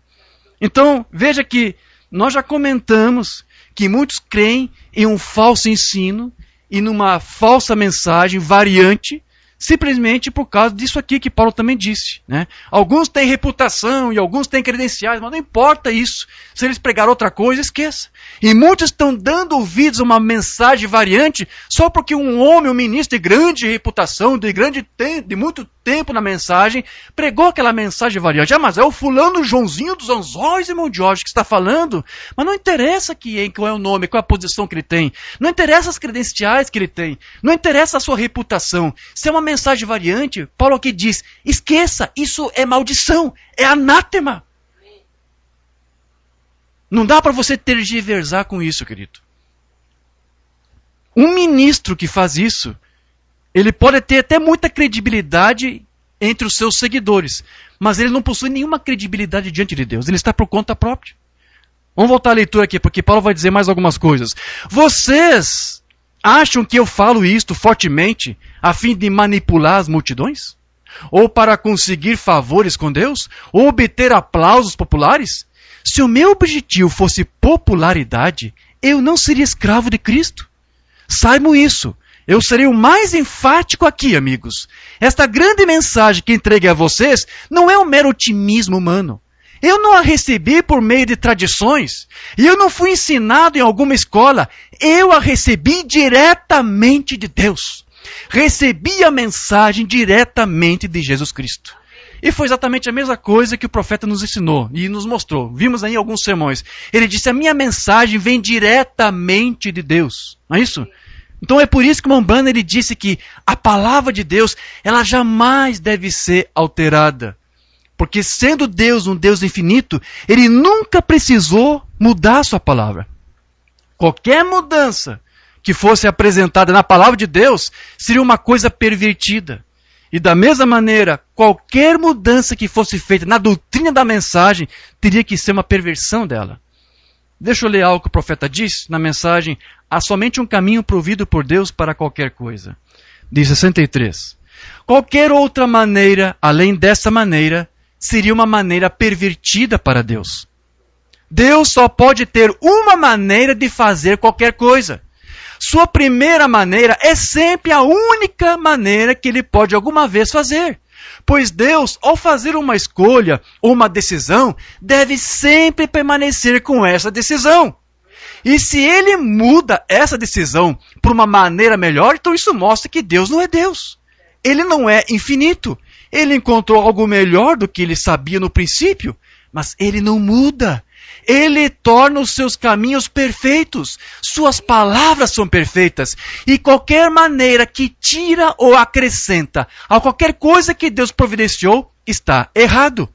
Então, veja que nós já comentamos que muitos creem em um falso ensino e numa falsa mensagem variante, simplesmente por causa disso aqui que Paulo também disse. Alguns têm reputação e alguns têm credenciais, mas não importa isso. Se eles pregaram outra coisa, esqueça. E muitos estão dando ouvidos a uma mensagem variante só porque um homem, um ministro de grande reputação, de muito tempo na mensagem, pregou aquela mensagem variante. Mas é o fulano Joãozinho dos Anzóis e Mondiosos que está falando. Mas não interessa qual é o nome, qual é a posição que ele tem. Não interessa as credenciais que ele tem. Não interessa a sua reputação. Se é uma mensagem variante, Paulo aqui diz, esqueça, isso é maldição, é anátema. Não dá para você tergiversar com isso, querido. Um ministro que faz isso, ele pode ter até muita credibilidade entre os seus seguidores, mas ele não possui nenhuma credibilidade diante de Deus. Ele está por conta própria. Vamos voltar à leitura aqui, porque Paulo vai dizer mais algumas coisas. Vocês acham que eu falo isto fortemente a fim de manipular as multidões? Ou para conseguir favores com Deus? Ou obter aplausos populares? Se o meu objetivo fosse popularidade, eu não seria escravo de Cristo. Saibam isso. Eu serei o mais enfático aqui, amigos. Esta grande mensagem que entreguei a vocês não é um mero otimismo humano. Eu não a recebi por meio de tradições. E eu não fui ensinado em alguma escola. Eu a recebi diretamente de Deus. Recebi a mensagem diretamente de Jesus Cristo. E foi exatamente a mesma coisa que o profeta nos ensinou e nos mostrou. Vimos aí alguns sermões. Ele disse, a minha mensagem vem diretamente de Deus. Não é isso? Então é por isso que Umbanda ele disse que a palavra de Deus, ela jamais deve ser alterada. Porque sendo Deus um Deus infinito, ele nunca precisou mudar a sua palavra. Qualquer mudança que fosse apresentada na palavra de Deus seria uma coisa pervertida. E da mesma maneira, qualquer mudança que fosse feita na doutrina da mensagem teria que ser uma perversão dela. Deixa eu ler algo que o profeta diz na mensagem: há somente um caminho provido por Deus para qualquer coisa. Diz 63. Qualquer outra maneira, além dessa maneira, seria uma maneira pervertida para Deus. Deus só pode ter uma maneira de fazer qualquer coisa. Sua primeira maneira é sempre a única maneira que Ele pode alguma vez fazer. Pois Deus, ao fazer uma escolha ou uma decisão, deve sempre permanecer com essa decisão. E se Ele muda essa decisão por uma maneira melhor, então isso mostra que Deus não é Deus. Ele não é infinito. Ele encontrou algo melhor do que Ele sabia no princípio, mas Ele não muda. Ele torna os seus caminhos perfeitos. Suas palavras são perfeitas. E qualquer maneira que tira ou acrescenta a qualquer coisa que Deus providenciou, está errado.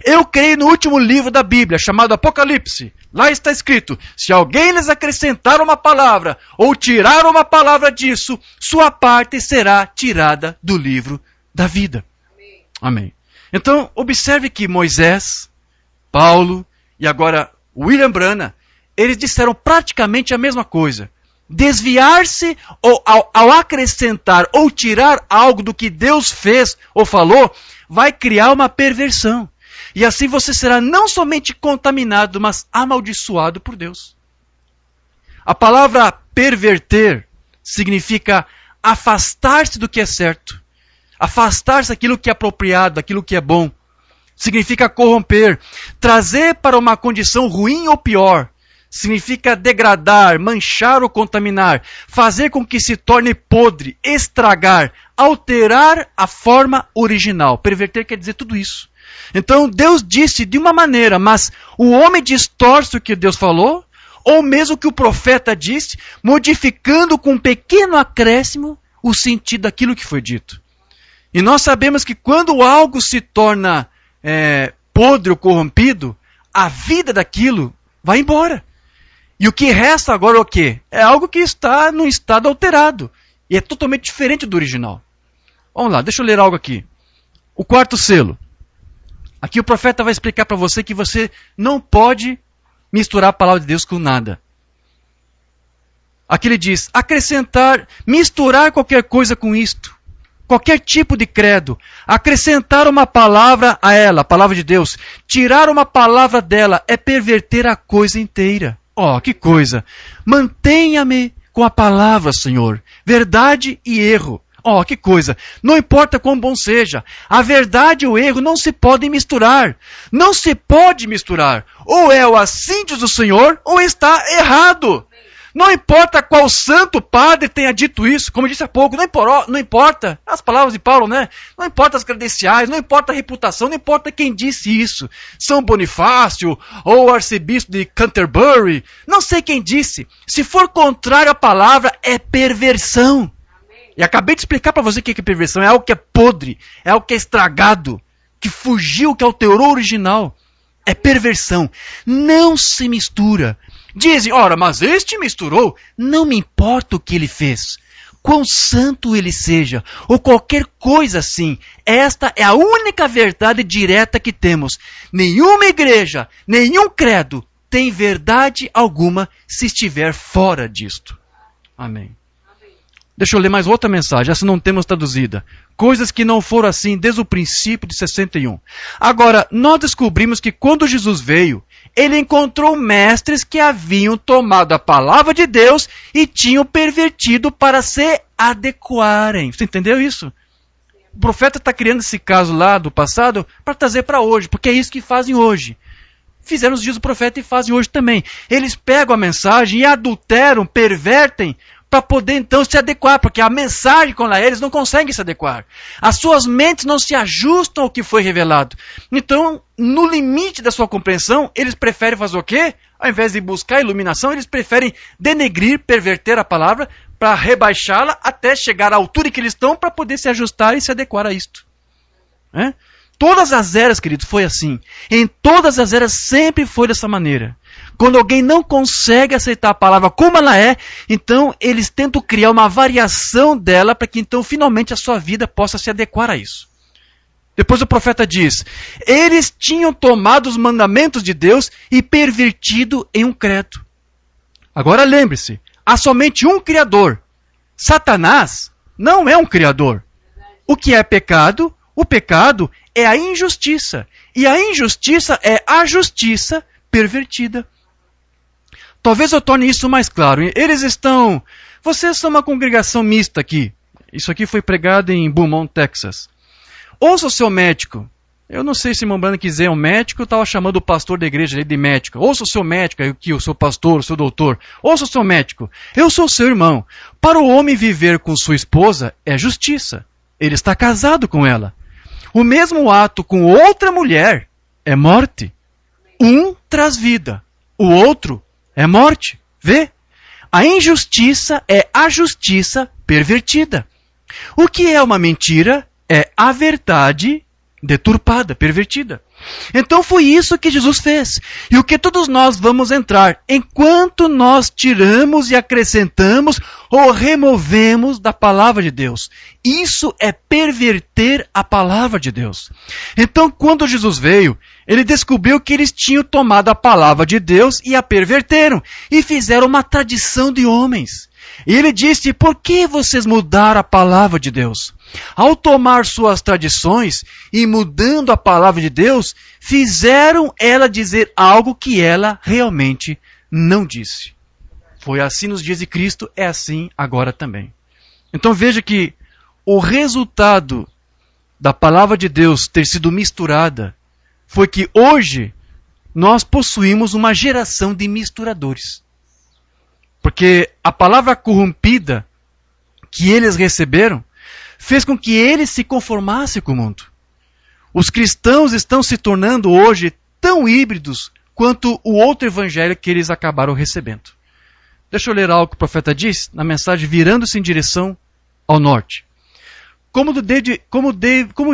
Eu creio no último livro da Bíblia, chamado Apocalipse. Lá está escrito: se alguém lhes acrescentar uma palavra ou tirar uma palavra disso, sua parte será tirada do livro da vida. Amém. Então, observe que Moisés, Paulo e agora William Branham, eles disseram praticamente a mesma coisa. Desviar-se ou ao acrescentar ou tirar algo do que Deus fez ou falou, vai criar uma perversão. E assim você será não somente contaminado, mas amaldiçoado por Deus. A palavra perverter significa afastar-se do que é certo. Afastar-se daquilo que é apropriado, daquilo que é bom. Significa corromper, trazer para uma condição ruim ou pior. Significa degradar, manchar ou contaminar, fazer com que se torne podre, estragar, alterar a forma original. Perverter quer dizer tudo isso. Então Deus disse de uma maneira, mas o homem distorce o que Deus falou, ou mesmo o que o profeta disse, modificando com um pequeno acréscimo o sentido daquilo que foi dito. E nós sabemos que quando algo se torna podre ou corrompido, a vida daquilo vai embora. E o que resta agora é o quê? É algo que está num estado alterado. E é totalmente diferente do original. Vamos lá, deixa eu ler algo aqui. O quarto selo. Aqui o profeta vai explicar para você que você não pode misturar a palavra de Deus com nada. Aqui ele diz: acrescentar, misturar qualquer coisa com isto. Qualquer tipo de credo, acrescentar uma palavra a ela, a palavra de Deus, tirar uma palavra dela, é perverter a coisa inteira. Oh, que coisa! Mantenha-me com a palavra, Senhor, verdade e erro. Oh, que coisa! Não importa quão bom seja, a verdade e o erro não se podem misturar. Não se pode misturar. Ou é o assim diz o Senhor, ou está errado. Não importa qual santo padre tenha dito isso, como eu disse há pouco, não importa as palavras de Paulo, né? Não importa as credenciais, não importa a reputação, não importa quem disse isso. São Bonifácio ou o arcebispo de Canterbury, não sei quem disse. Se for contrário à palavra, é perversão. E acabei de explicar para você o que é perversão. É algo que é podre, é algo que é estragado, que fugiu, que alterou o original. É perversão. Não se mistura. Dizem, ora, mas este misturou. Não me importa o que ele fez. Quão santo ele seja, ou qualquer coisa assim. Esta é a única verdade direta que temos. Nenhuma igreja, nenhum credo tem verdade alguma se estiver fora disto. Amém. Deixa eu ler mais outra mensagem, essa não temos traduzida. Coisas que não foram assim desde o princípio de 61. Agora, nós descobrimos que quando Jesus veio, ele encontrou mestres que haviam tomado a palavra de Deus e tinham pervertido para se adequarem. Você entendeu isso? O profeta está criando esse caso lá do passado para trazer para hoje, porque é isso que fazem hoje. Fizeram os dias do profeta e fazem hoje também. Eles pegam a mensagem e adulteram, pervertem, para poder então se adequar, porque a mensagem com eles não conseguem se adequar. As suas mentes não se ajustam ao que foi revelado. Então, no limite da sua compreensão, eles preferem fazer o quê? Ao invés de buscar iluminação, eles preferem denegrir, perverter a palavra, para rebaixá-la até chegar à altura que eles estão para poder se ajustar e se adequar a isto. Todas as eras, queridos, foi assim. Em todas as eras sempre foi dessa maneira. Quando alguém não consegue aceitar a palavra como ela é, então eles tentam criar uma variação dela para que então finalmente a sua vida possa se adequar a isso. Depois o profeta diz, eles tinham tomado os mandamentos de Deus e pervertido em um credo. Agora lembre-se, há somente um Criador. Satanás não é um Criador. O que é pecado? O pecado é a injustiça. E a injustiça é a justiça pervertida. Talvez eu torne isso mais claro. Vocês são uma congregação mista aqui. Isso aqui foi pregado em Beaumont, Texas. Ouça o seu médico. Eu não sei se o irmão Branham quiser um médico, eu estava chamando o pastor da igreja de médico. Ouça o seu médico aqui, o seu pastor, o seu doutor. Ouça o seu médico. Eu sou seu irmão. Para o homem viver com sua esposa é justiça. Ele está casado com ela. O mesmo ato com outra mulher é morte. Um traz vida, o outro é morte. Vê? A injustiça é a justiça pervertida. O que é uma mentira é a verdade deturpada, pervertida. Então foi isso que Jesus fez. E o que todos nós vamos entrar, enquanto nós tiramos e acrescentamos ou removemos da palavra de Deus. Isso é perverter a palavra de Deus. Então, quando Jesus veio, ele descobriu que eles tinham tomado a palavra de Deus e a perverteram. E fizeram uma tradição de homens. E ele disse, por que vocês mudaram a palavra de Deus? Ao tomar suas tradições e mudando a palavra de Deus, fizeram ela dizer algo que ela realmente não disse. Foi assim nos dias de Cristo, é assim agora também. Então veja que o resultado da palavra de Deus ter sido misturada foi que hoje nós possuímos uma geração de misturadores. Porque a palavra corrompida que eles receberam fez com que eles se conformassem com o mundo. Os cristãos estão se tornando hoje tão híbridos quanto o outro evangelho que eles acabaram recebendo. Deixa eu ler algo que o profeta diz na mensagem virando-se em direção ao norte. Como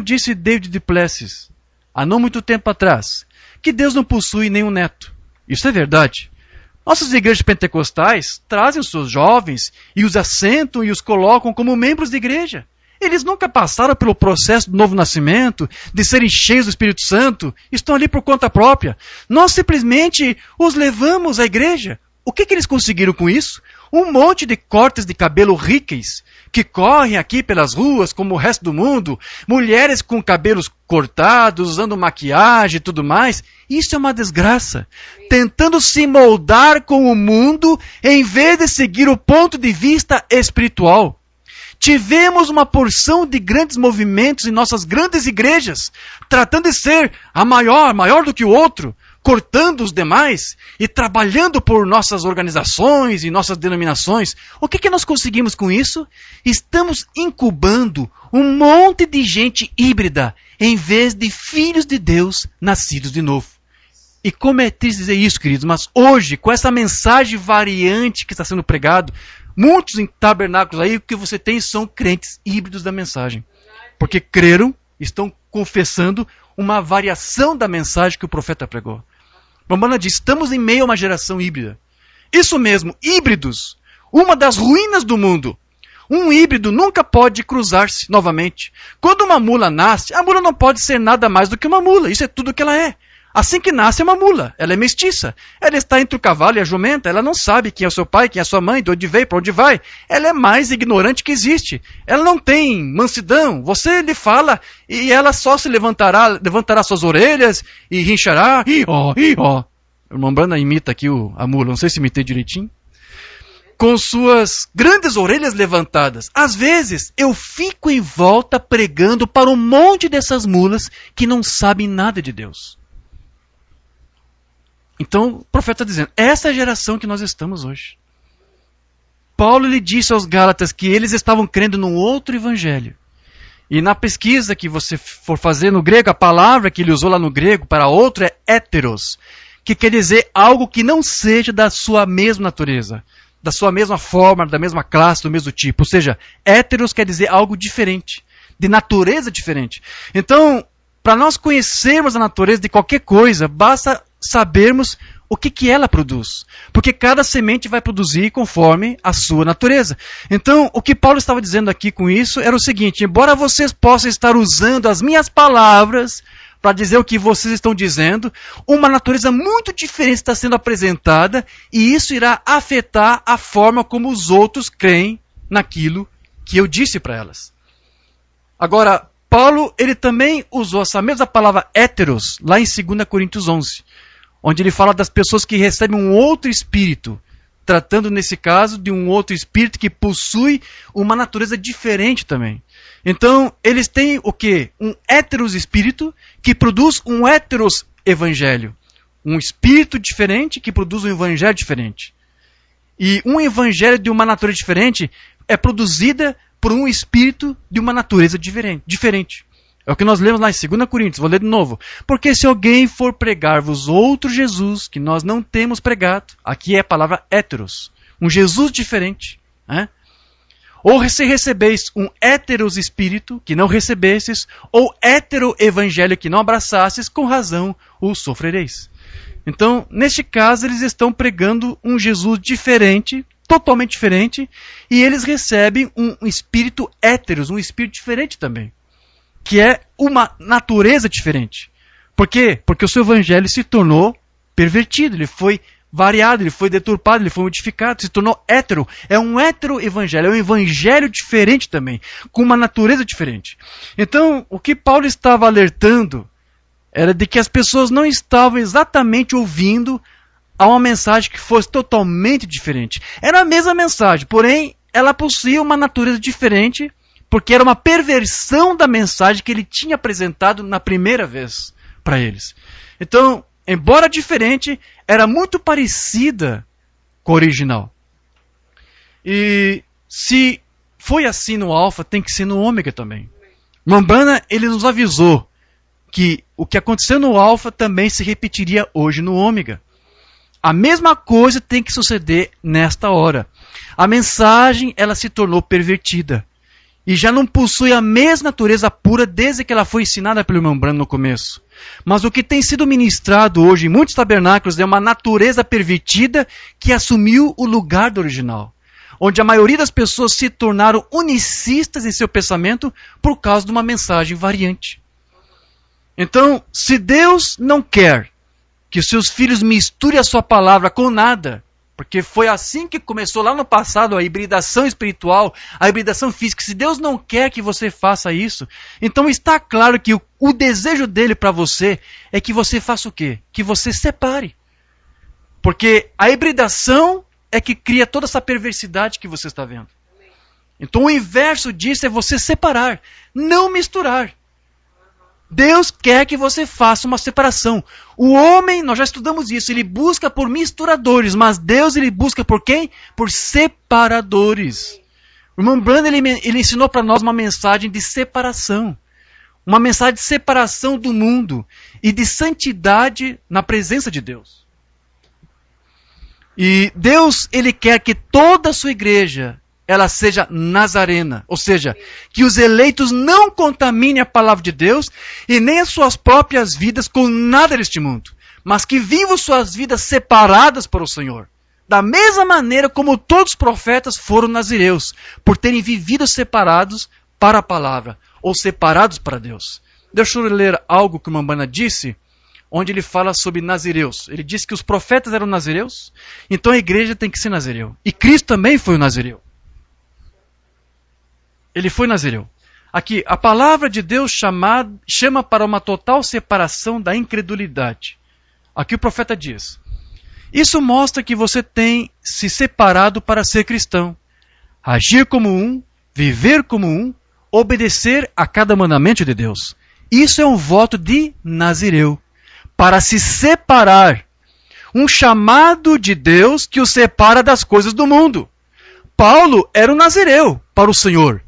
disse David du Plessis, há não muito tempo atrás, que Deus não possui nenhum neto. Isso é verdade. Nossas igrejas pentecostais trazem os seus jovens e os assentam e os colocam como membros de igreja. Eles nunca passaram pelo processo do novo nascimento, de serem cheios do Espírito Santo, estão ali por conta própria. Nós simplesmente os levamos à igreja. O que eles conseguiram com isso? Um monte de cortes de cabelo ricos, que correm aqui pelas ruas como o resto do mundo, mulheres com cabelos cortados, usando maquiagem e tudo mais. Isso é uma desgraça. Tentando se moldar com o mundo, em vez de seguir o ponto de vista espiritual. Tivemos uma porção de grandes movimentos em nossas grandes igrejas, tratando de ser a maior do que o outro, cortando os demais e trabalhando por nossas organizações e nossas denominações. O que nós conseguimos com isso? Estamos incubando um monte de gente híbrida, em vez de filhos de Deus nascidos de novo. E como é triste dizer isso, queridos, mas hoje, com essa mensagem variante que está sendo pregado, muitos em tabernáculos aí, o que você tem são crentes híbridos da mensagem. Porque creram, estão confessando uma variação da mensagem que o profeta pregou. Romana diz, estamos em meio a uma geração híbrida. Isso mesmo, híbridos. Uma das ruínas do mundo. Um híbrido nunca pode cruzar-se novamente. Quando uma mula nasce, a mula não pode ser nada mais do que uma mula. Isso é tudo que ela é. Assim que nasce é uma mula, ela é mestiça. Ela está entre o cavalo e a jumenta, ela não sabe quem é o seu pai, quem é a sua mãe, de onde veio, para onde vai. Ela é mais ignorante que existe. Ela não tem mansidão. Você lhe fala e ela só se levantará suas orelhas e rinchará. O irmão Brana imita aqui a mula, não sei se imitei direitinho. Com suas grandes orelhas levantadas. Às vezes, eu fico em volta pregando para um monte dessas mulas que não sabem nada de Deus. Então, o profeta está dizendo, essa é a geração que nós estamos hoje. Paulo lhe disse aos Gálatas que eles estavam crendo num outro evangelho. E na pesquisa que você for fazer no grego, a palavra que ele usou lá no grego para outro é héteros, que quer dizer algo que não seja da sua mesma natureza, da sua mesma forma, da mesma classe, do mesmo tipo. Ou seja, héteros quer dizer algo diferente, de natureza diferente. Então, para nós conhecermos a natureza de qualquer coisa, basta sabermos o que ela produz. Porque cada semente vai produzir conforme a sua natureza. Então, o que Paulo estava dizendo aqui com isso era o seguinte: embora vocês possam estar usando as minhas palavras para dizer o que vocês estão dizendo, uma natureza muito diferente está sendo apresentada, e isso irá afetar a forma como os outros creem naquilo que eu disse para elas. Agora, Paulo, ele também usou essa mesma palavra héteros lá em 2 Coríntios 11, onde ele fala das pessoas que recebem um outro espírito, tratando nesse caso de um outro espírito que possui uma natureza diferente também. Então, eles têm o quê? Um héteros espírito que produz um héteros evangelho. Um espírito diferente que produz um evangelho diferente. E um evangelho de uma natureza diferente é produzida por um espírito de uma natureza diferente. É o que nós lemos lá em 2 Coríntios, vou ler de novo. Porque se alguém for pregar-vos outro Jesus, que nós não temos pregado, aqui é a palavra héteros, um Jesus diferente, né? Ou se recebeis um héteros espírito, que não recebestes, ou hétero evangelho que não abraçastes, com razão o sofrereis. Então, neste caso, eles estão pregando um Jesus diferente, totalmente diferente, e eles recebem um espírito héteros, um espírito diferente também, que é uma natureza diferente. Por quê? Porque o seu evangelho se tornou pervertido, ele foi variado, ele foi deturpado, ele foi modificado, se tornou hétero. É um hétero evangelho, é um evangelho diferente também, com uma natureza diferente. Então, o que Paulo estava alertando era de que as pessoas não estavam exatamente ouvindo a uma mensagem que fosse totalmente diferente. Era a mesma mensagem, porém, ela possuía uma natureza diferente, porque era uma perversão da mensagem que ele tinha apresentado na primeira vez para eles. Então, embora diferente, era muito parecida com o original. E se foi assim no Alfa, tem que ser no Ômega também. Mambana, ele nos avisou que o que aconteceu no Alfa também se repetiria hoje no Ômega. A mesma coisa tem que suceder nesta hora. A mensagem, ela se tornou pervertida. E já não possui a mesma natureza pura desde que ela foi ensinada pelo irmão Branham no começo. Mas o que tem sido ministrado hoje em muitos tabernáculos é uma natureza pervertida que assumiu o lugar do original. Onde a maioria das pessoas se tornaram unicistas em seu pensamento por causa de uma mensagem variante. Então, se Deus não quer que os seus filhos misturem a sua palavra com nada, porque foi assim que começou lá no passado a hibridação espiritual, a hibridação física. Se Deus não quer que você faça isso, então está claro que o desejo dele para você é que você faça o quê? Que você separe. Porque a hibridação é que cria toda essa perversidade que você está vendo. Então o inverso disso é você separar, não misturar. Deus quer que você faça uma separação. O homem, nós já estudamos isso, ele busca por misturadores, mas Deus ele busca por quem? Por separadores. O irmão Branham ele ensinou para nós uma mensagem de separação. Uma mensagem de separação do mundo e de santidade na presença de Deus. E Deus ele quer que toda a sua igreja ela seja nazarena, ou seja, que os eleitos não contaminem a palavra de Deus e nem as suas próprias vidas com nada deste mundo, mas que vivam suas vidas separadas para o Senhor. Da mesma maneira como todos os profetas foram nazireus, por terem vivido separados para a palavra, ou separados para Deus. Deixa eu ler algo que o Mambana disse, onde ele fala sobre nazireus. Ele disse que os profetas eram nazireus, então a igreja tem que ser nazireu. E Cristo também foi um nazireu. Ele foi nazireu. Aqui, a palavra de Deus chama para uma total separação da incredulidade. Aqui o profeta diz: isso mostra que você tem se separado para ser cristão. Agir como um, viver como um, obedecer a cada mandamento de Deus. Isso é um voto de nazireu. Para se separar. Um chamado de Deus que o separa das coisas do mundo. Paulo era um nazireu para o Senhor.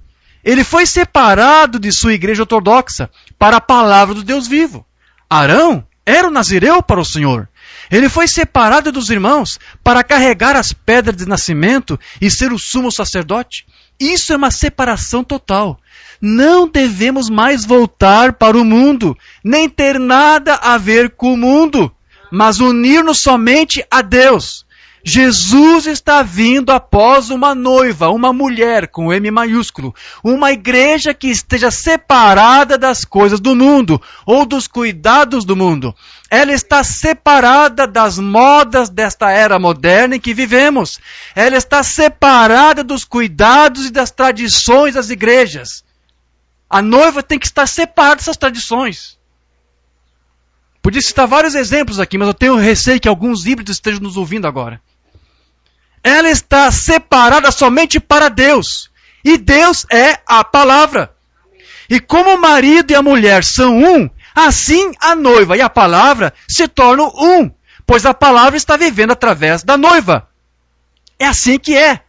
Ele foi separado de sua igreja ortodoxa para a palavra do Deus vivo. Arão era um nazireu para o Senhor. Ele foi separado dos irmãos para carregar as pedras de nascimento e ser o sumo sacerdote. Isso é uma separação total. Não devemos mais voltar para o mundo, nem ter nada a ver com o mundo. mas unir-nos somente a Deus. Jesus está vindo após uma noiva, uma mulher com M maiúsculo, uma igreja que esteja separada das coisas do mundo ou dos cuidados do mundo. Ela está separada das modas desta era moderna em que vivemos. Ela está separada dos cuidados e das tradições das igrejas. A noiva tem que estar separada dessas tradições. Podia citar vários exemplos aqui, mas eu tenho receio que alguns híbridos estejam nos ouvindo agora. Ela está separada somente para Deus. E Deus é a palavra. E como o marido e a mulher são um, assim a noiva e a palavra se tornam um. Pois a palavra está vivendo através da noiva. É assim que é.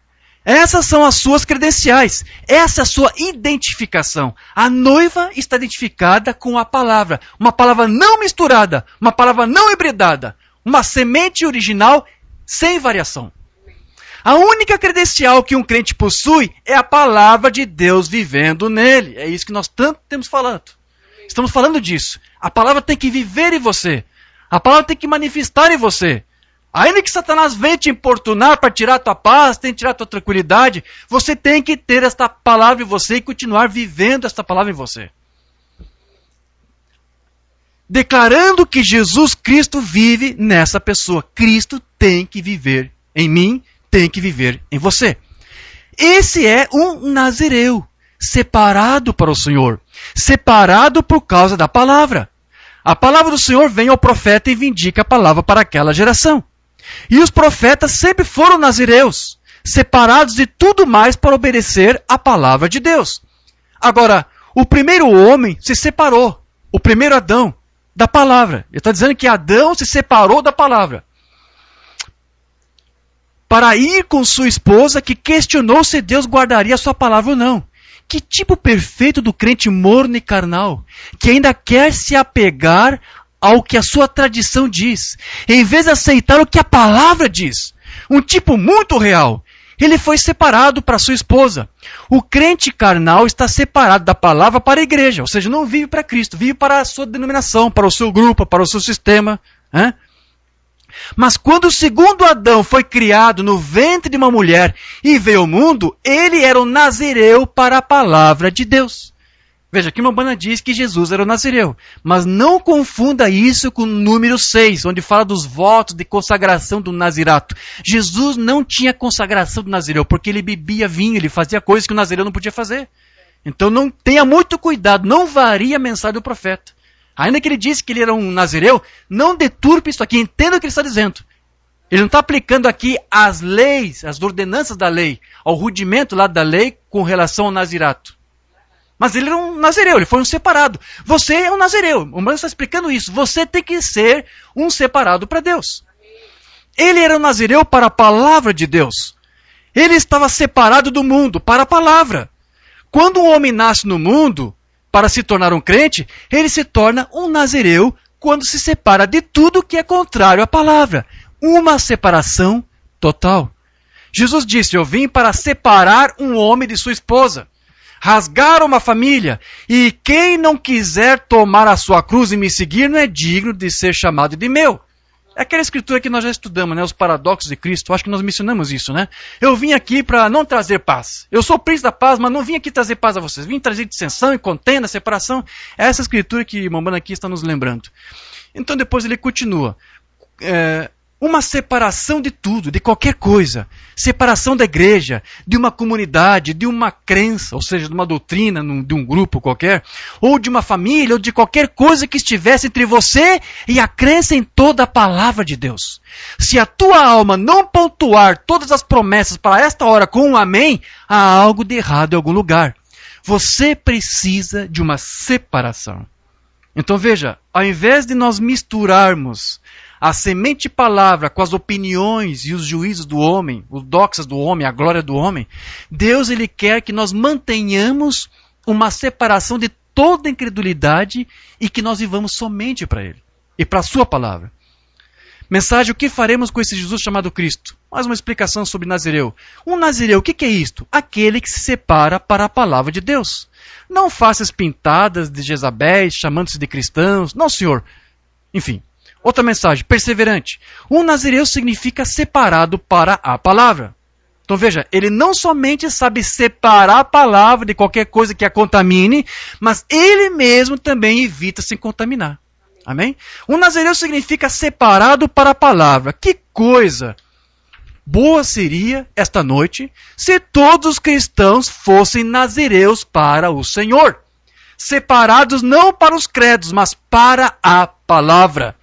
Essas são as suas credenciais. Essa é a sua identificação. A noiva está identificada com a palavra. Uma palavra não misturada. Uma palavra não hibridada. Uma semente original sem variação. A única credencial que um crente possui é a palavra de Deus vivendo nele. É isso que nós tanto temos falando. Estamos falando disso. A palavra tem que viver em você. A palavra tem que manifestar em você. Ainda que Satanás venha te importunar para tirar a tua paz, tem que tirar a tua tranquilidade, você tem que ter esta palavra em você e continuar vivendo esta palavra em você. Declarando que Jesus Cristo vive nessa pessoa. Cristo tem que viver em mim, tem que viver em você. Esse é um nazireu, separado para o Senhor, separado por causa da palavra. A palavra do Senhor vem ao profeta e vindica a palavra para aquela geração. E os profetas sempre foram nazireus, separados de tudo mais para obedecer a palavra de Deus. Agora, o primeiro homem se separou, o primeiro Adão, da palavra. Ele está dizendo que Adão se separou da palavra para ir com sua esposa, que questionou se Deus guardaria a sua palavra ou não. Que tipo perfeito do crente morno e carnal, que ainda quer se apegar ao que a sua tradição diz, em vez de aceitar o que a palavra diz. Um tipo muito real. Ele foi separado para sua esposa. O crente carnal está separado da palavra para a igreja, ou seja, não vive para Cristo, vive para a sua denominação, para o seu grupo, para o seu sistema. Mas quando o segundo Adão foi criado no ventre de uma mulher e veio ao mundo, ele era um nazireu para a palavra de Deus. Veja, aqui uma banda diz que Jesus era o nazireu, mas não confunda isso com o número 6, onde fala dos votos de consagração do nazirato. Jesus não tinha consagração do nazireu, porque ele bebia vinho, ele fazia coisas que o nazireu não podia fazer. Então tenha muito cuidado, não varie a mensagem do profeta. Ainda que ele disse que ele era um nazireu, não deturpe isso aqui, entenda o que ele está dizendo. Ele não está aplicando aqui as leis, as ordenanças da lei, ao rudimento lá da lei com relação ao nazirato. Mas ele era um nazireu, ele foi um separado. Você é um nazireu, o Mano está explicando isso. Você tem que ser um separado para Deus. Ele era um nazireu para a palavra de Deus. Ele estava separado do mundo para a palavra. Quando um homem nasce no mundo, para se tornar um crente, ele se torna um nazireu quando se separa de tudo que é contrário à palavra. Uma separação total. Jesus disse, eu vim para separar um homem de sua esposa, rasgar uma família, e quem não quiser tomar a sua cruz e me seguir não é digno de ser chamado de meu. É aquela escritura que nós já estudamos, né? Os paradoxos de Cristo. Eu acho que nós mencionamos isso, né? Eu vim aqui para não trazer paz. Eu sou o príncipe da paz, mas não vim aqui trazer paz a vocês. Vim trazer dissensão e contenda, separação. É essa escritura que Mambana aqui está nos lembrando. Então depois ele continua. Uma separação de tudo, de qualquer coisa. Separação da igreja, de uma comunidade, de uma crença, ou seja, de uma doutrina, de um grupo qualquer, ou de uma família, ou de qualquer coisa que estivesse entre você e a crença em toda a palavra de Deus. Se a tua alma não pontuar todas as promessas para esta hora com um amém, há algo de errado em algum lugar. Você precisa de uma separação. Então veja, ao invés de nós misturarmos a semente palavra com as opiniões e os juízos do homem, os doxas do homem, a glória do homem, Deus ele quer que nós mantenhamos uma separação de toda incredulidade e que nós vivamos somente para Ele e para a sua palavra. Mensagem, o que faremos com esse Jesus chamado Cristo? Mais uma explicação sobre Nazireu. Um Nazireu, o que é isto? Aquele que se separa para a palavra de Deus. Não faças pintadas de Jezabéis, chamando-se de cristãos. Não, senhor. Enfim. Outra mensagem, perseverante. Um nazireu significa separado para a palavra. Então veja, ele não somente sabe separar a palavra de qualquer coisa que a contamine, mas ele mesmo também evita se contaminar. Amém? Um nazireu significa separado para a palavra. Que coisa boa seria esta noite se todos os cristãos fossem nazireus para o Senhor. Separados não para os credos, mas para a palavra.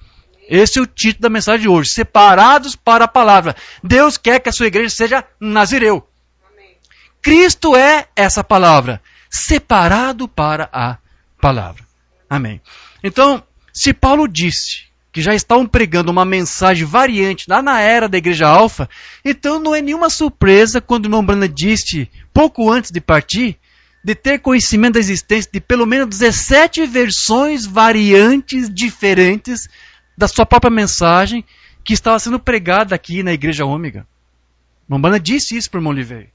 Esse é o título da mensagem de hoje. Separados para a palavra. Deus quer que a sua igreja seja nazireu. Amém. Cristo é essa palavra. Separado para a palavra. Amém. Então, se Paulo disse que já estavam pregando uma mensagem variante lá na era da igreja alfa, então não é nenhuma surpresa quando o irmão Branham disse, pouco antes de partir, de ter conhecimento da existência de pelo menos 17 versões variantes diferentes da sua própria mensagem que estava sendo pregada aqui na igreja Ômega. O irmão Branham disse isso para o irmão Oliveira.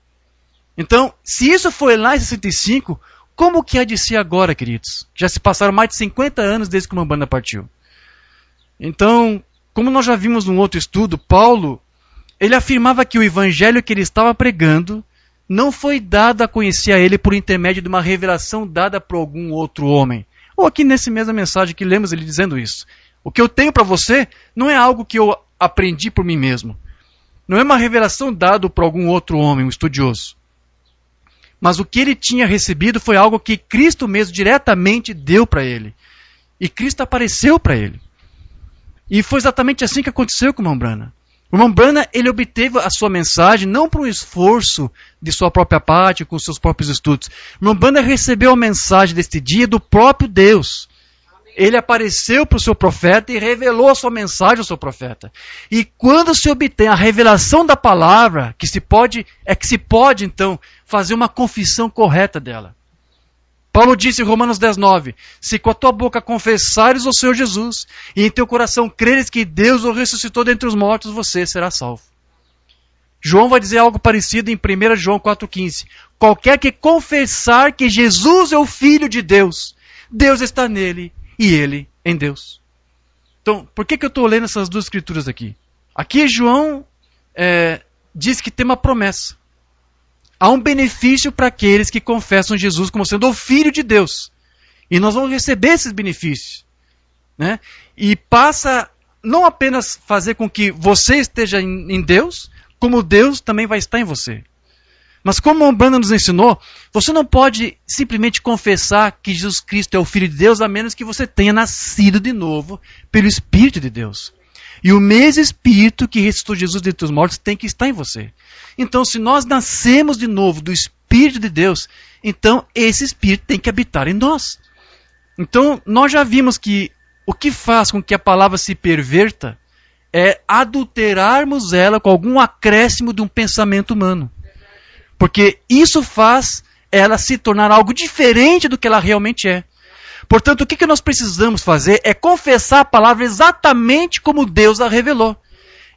Então, se isso foi lá em 65, como que há de ser agora, queridos? Já se passaram mais de 50 anos desde que o irmão Branham partiu. Então, como nós já vimos num outro estudo, Paulo, ele afirmava que o evangelho que ele estava pregando não foi dado a conhecer a ele por intermédio de uma revelação dada por algum outro homem. Ou aqui nessa mesma mensagem que lemos ele dizendo isso. O que eu tenho para você não é algo que eu aprendi por mim mesmo. Não é uma revelação dada por algum outro homem, um estudioso. Mas o que ele tinha recebido foi algo que Cristo mesmo diretamente deu para ele. E Cristo apareceu para ele. E foi exatamente assim que aconteceu com o irmão Branham. O irmão Branham, ele obteve a sua mensagem não por um esforço de sua própria parte, com seus próprios estudos. O irmão Branham recebeu a mensagem deste dia do próprio Deus. Ele apareceu para o seu profeta e revelou a sua mensagem ao seu profeta. E quando se obtém a revelação da palavra, que se pode então fazer uma confissão correta dela. Paulo disse em Romanos 10:9, se com a tua boca confessares o Senhor Jesus e em teu coração creres que Deus o ressuscitou dentre os mortos, você será salvo. João vai dizer algo parecido em 1 João 4,15. Qualquer que confessar que Jesus é o Filho de Deus, Deus está nele e ele em Deus. Então, por que eu estou lendo essas duas escrituras aqui? Aqui João diz que tem uma promessa. Há um benefício para aqueles que confessam Jesus como sendo o Filho de Deus. E nós vamos receber esses benefícios. Né? E passa não apenas fazer com que você esteja em Deus, como Deus também vai estar em você. Mas como o Branham nos ensinou, você não pode simplesmente confessar que Jesus Cristo é o Filho de Deus, a menos que você tenha nascido de novo pelo Espírito de Deus. E o mesmo Espírito que ressuscitou Jesus dentre os mortos tem que estar em você. Então, se nós nascemos de novo do Espírito de Deus, então esse Espírito tem que habitar em nós. Então, nós já vimos que o que faz com que a palavra se perverta é adulterarmos ela com algum acréscimo de um pensamento humano. Porque isso faz ela se tornar algo diferente do que ela realmente é. Portanto, o que nós precisamos fazer é confessar a palavra exatamente como Deus a revelou.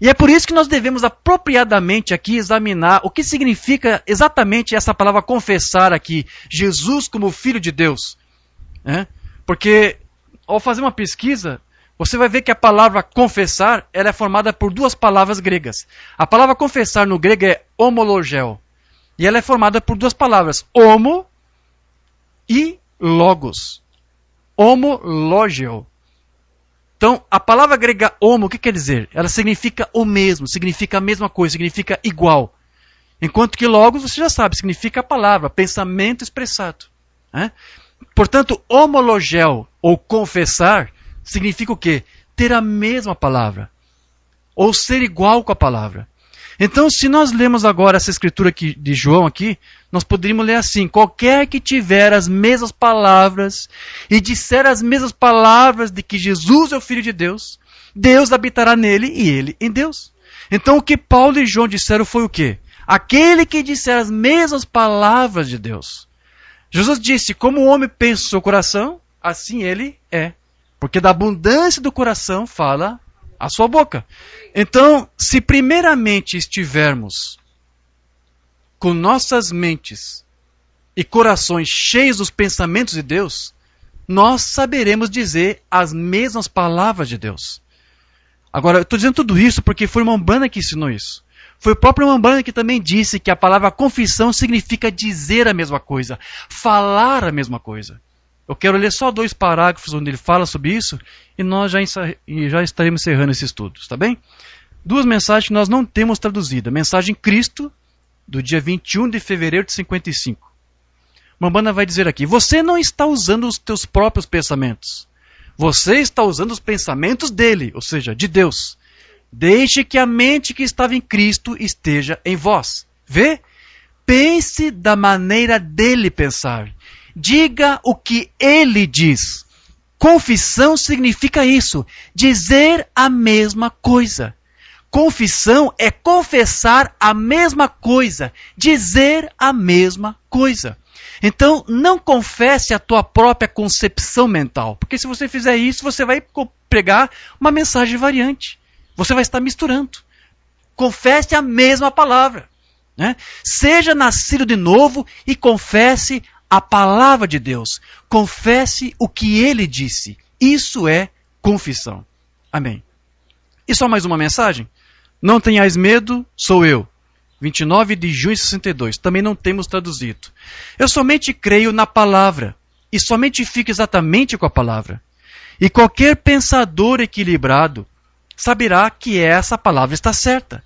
E é por isso que nós devemos apropriadamente aqui examinar o que significa exatamente essa palavra confessar aqui, Jesus como Filho de Deus. Porque ao fazer uma pesquisa, você vai ver que a palavra confessar ela é formada por duas palavras gregas. A palavra confessar no grego é homologeo. E ela é formada por duas palavras, homo e logos. Homologeo. Então, a palavra grega homo, o que quer dizer? Ela significa o mesmo, significa a mesma coisa, significa igual. Enquanto que logos, você já sabe, significa a palavra, pensamento expressado. Portanto, homologeo, ou confessar, significa o quê? Ter a mesma palavra. Ou ser igual com a palavra. Então, se nós lemos agora essa escritura aqui de João aqui, nós poderíamos ler assim: qualquer que tiver as mesmas palavras e disser as mesmas palavras de que Jesus é o Filho de Deus, Deus habitará nele e ele em Deus. Então, o que Paulo e João disseram foi o quê? Aquele que disser as mesmas palavras de Deus. Jesus disse: como o homem pensa no seu coração, assim ele é. Porque da abundância do coração fala a sua boca. Então, se primeiramente estivermos com nossas mentes e corações cheios dos pensamentos de Deus, nós saberemos dizer as mesmas palavras de Deus. Agora, eu estou dizendo tudo isso porque foi o irmão Branham que ensinou isso. Foi o próprio irmão Branham que também disse que a palavra confissão significa dizer a mesma coisa, falar a mesma coisa. Eu quero ler só 2 parágrafos onde ele fala sobre isso e nós já estaremos encerrando esse estudo, está bem? 2 mensagens que nós não temos traduzidas. Mensagem Cristo, do dia 21 de fevereiro de 55. O irmão Branham vai dizer aqui, você não está usando os teus próprios pensamentos. Você está usando os pensamentos dele, ou seja, de Deus. Deixe que a mente que estava em Cristo esteja em vós. Vê? Pense da maneira dele pensar. Diga o que ele diz. Confissão significa isso, dizer a mesma coisa. Confissão é confessar a mesma coisa, dizer a mesma coisa. Então, não confesse a tua própria concepção mental, porque se você fizer isso, você vai pregar uma mensagem variante. Você vai estar misturando. Confesse a mesma palavra. Né? Seja nascido de novo e confesse a palavra de Deus. Confesse o que ele disse. Isso é confissão. Amém. E só mais uma mensagem? Não tenhais medo, sou eu. 29 de junho de 62. Também não temos traduzido. Eu somente creio na palavra. E somente fico exatamente com a palavra. E qualquer pensador equilibrado saberá que essa palavra está certa.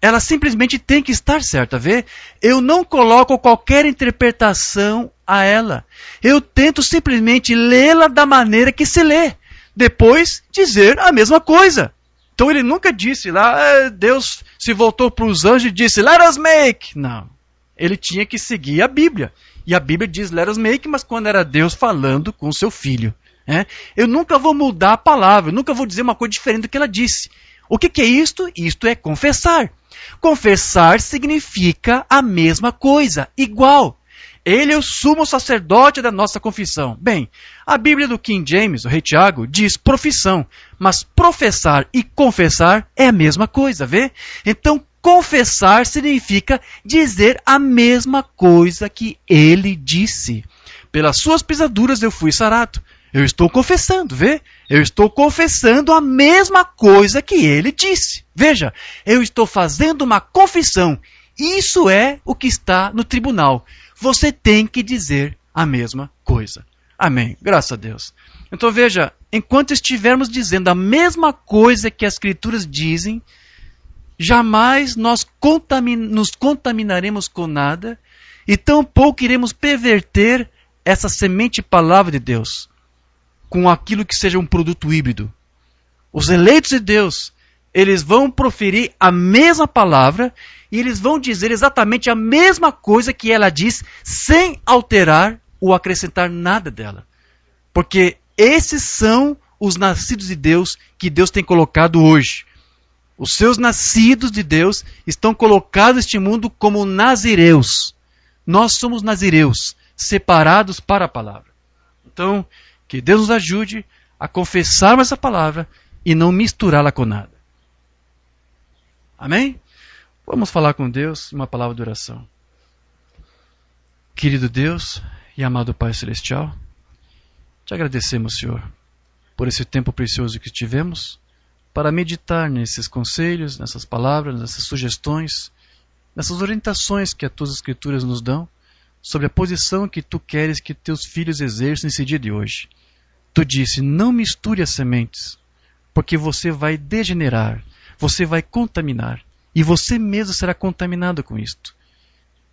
Ela simplesmente tem que estar certa, vê? Eu não coloco qualquer interpretação a ela. Eu tento simplesmente lê-la da maneira que se lê. Depois, dizer a mesma coisa. Então ele nunca disse lá, Deus se voltou para os anjos e disse, let us make. Não. Ele tinha que seguir a Bíblia. E a Bíblia diz let us make, mas quando era Deus falando com o seu filho. Eu nunca vou mudar a palavra, eu nunca vou dizer uma coisa diferente do que ela disse. O que é isto? Isto é confessar. Confessar significa a mesma coisa, igual. Ele é o sumo sacerdote da nossa confissão. Bem, a Bíblia do King James, o Rei Tiago, diz profissão, mas professar e confessar é a mesma coisa, vê? Então, confessar significa dizer a mesma coisa que ele disse. Pelas suas pisaduras eu fui sarado. Eu estou confessando, vê? Eu estou confessando a mesma coisa que ele disse. Veja, eu estou fazendo uma confissão. Isso é o que está no tribunal. Você tem que dizer a mesma coisa. Amém. Graças a Deus. Então veja, enquanto estivermos dizendo a mesma coisa que as Escrituras dizem, jamais nós nos contaminaremos com nada e tampouco iremos perverter essa semente palavra de Deus com aquilo que seja um produto híbrido. Os eleitos de Deus, eles vão proferir a mesma palavra e eles vão dizer exatamente a mesma coisa que ela diz, sem alterar ou acrescentar nada dela. Porque esses são os nascidos de Deus que Deus tem colocado hoje. Os seus nascidos de Deus estão colocados neste mundo como nazireus. Nós somos nazireus, separados para a palavra. Então, que Deus nos ajude a confessarmos essa palavra e não misturá-la com nada. Amém? Vamos falar com Deus uma palavra de oração. Querido Deus e amado Pai Celestial, te agradecemos, Senhor, por esse tempo precioso que tivemos para meditar nesses conselhos, nessas palavras, nessas sugestões, nessas orientações que as tuas Escrituras nos dão sobre a posição que tu queres que teus filhos exerçam nesse dia de hoje. Tu disse, não misture as sementes, porque você vai degenerar, você vai contaminar, e você mesmo será contaminado com isto.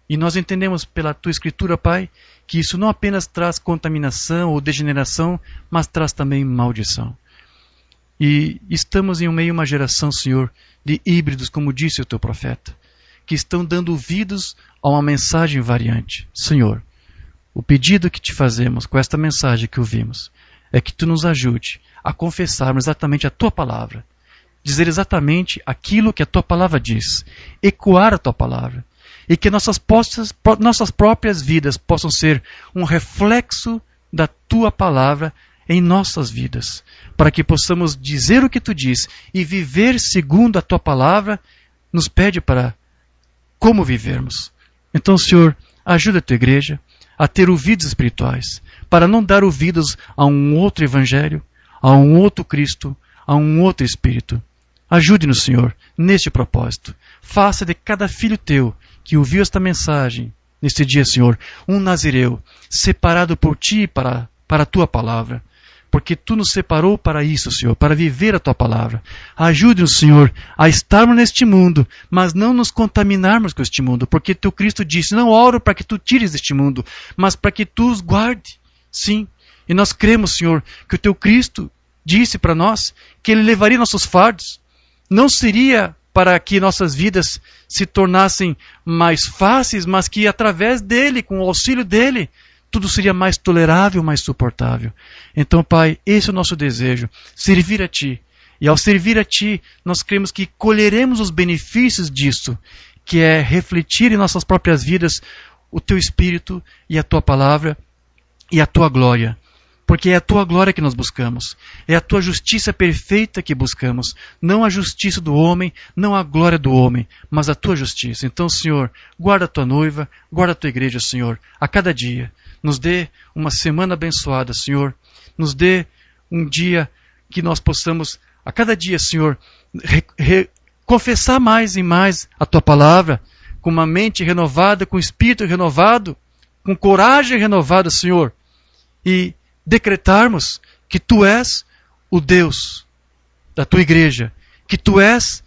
E nós entendemos pela tua Escritura, Pai, que isso não apenas traz contaminação ou degeneração, mas traz também maldição. E estamos em meio a uma geração, Senhor, de híbridos, como disse o teu profeta, que estão dando ouvidos a uma mensagem variante. Senhor, o pedido que te fazemos com esta mensagem que ouvimos é que tu nos ajude a confessarmos exatamente a tua palavra, dizer exatamente aquilo que a tua palavra diz, ecoar a tua palavra, e que nossas próprias vidas possam ser um reflexo da tua palavra em nossas vidas, para que possamos dizer o que tu diz e viver segundo a tua palavra, nos pede para como vivermos. Então, Senhor, ajuda a tua igreja a ter ouvidos espirituais, para não dar ouvidos a um outro evangelho, a um outro Cristo, a um outro Espírito, Ajude-nos, Senhor, neste propósito. Faça de cada filho teu que ouviu esta mensagem neste dia, Senhor, um nazireu, separado por Ti para a Tua palavra. Porque Tu nos separou para isso, Senhor, para viver a Tua palavra. Ajude-nos, Senhor, a estarmos neste mundo, mas não nos contaminarmos com este mundo. Porque Teu Cristo disse, não oro para que Tu tires deste mundo, mas para que Tu os guarde. Sim, e nós cremos, Senhor, que o Teu Cristo disse para nós que Ele levaria nossos fardos. Não seria para que nossas vidas se tornassem mais fáceis, mas que através dEle, com o auxílio dEle, tudo seria mais tolerável, mais suportável. Então, Pai, esse é o nosso desejo, servir a Ti. E ao servir a Ti, nós cremos que colheremos os benefícios disso, que é refletir em nossas próprias vidas o Teu Espírito e a Tua palavra e a Tua glória. Porque é a Tua glória que nós buscamos. É a Tua justiça perfeita que buscamos. Não a justiça do homem, não a glória do homem, mas a Tua justiça. Então, Senhor, guarda a Tua noiva, guarda a Tua igreja, Senhor, a cada dia. Nos dê uma semana abençoada, Senhor. Nos dê um dia que nós possamos, a cada dia, Senhor, confessar mais e mais a Tua palavra, com uma mente renovada, com espírito renovado, com coragem renovada, Senhor. E decretarmos que Tu és o Deus da Tua igreja, que Tu és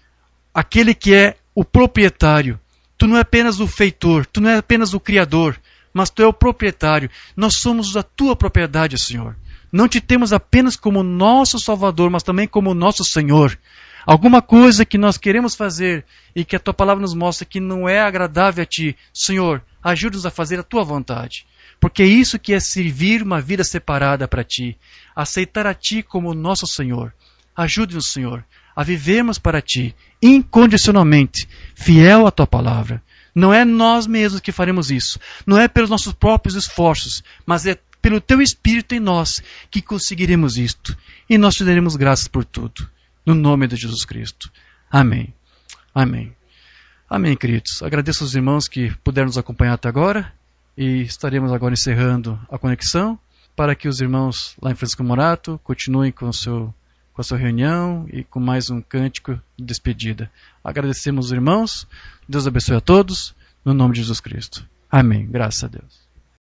aquele que é o proprietário. Tu não é apenas o feitor, Tu não é apenas o criador, mas Tu é o proprietário. Nós somos a Tua propriedade, Senhor. Não Te temos apenas como nosso Salvador, mas também como nosso Senhor. Alguma coisa que nós queremos fazer e que a Tua palavra nos mostra que não é agradável a Ti, Senhor, ajuda-nos a fazer a Tua vontade. Porque é isso que é servir uma vida separada para Ti. Aceitar a Ti como nosso Senhor. Ajude-nos, Senhor, a vivermos para Ti, incondicionalmente, fiel à Tua palavra. Não é nós mesmos que faremos isso. Não é pelos nossos próprios esforços, mas é pelo Teu Espírito em nós que conseguiremos isto. E nós Te daremos graças por tudo. No nome de Jesus Cristo. Amém. Amém. Amém, queridos. Agradeço aos irmãos que puderam nos acompanhar até agora. E estaremos agora encerrando a conexão para que os irmãos lá em Francisco Morato continuem com a sua reunião e com mais um cântico de despedida. Agradecemos os irmãos. Deus abençoe a todos. No nome de Jesus Cristo. Amém. Graças a Deus.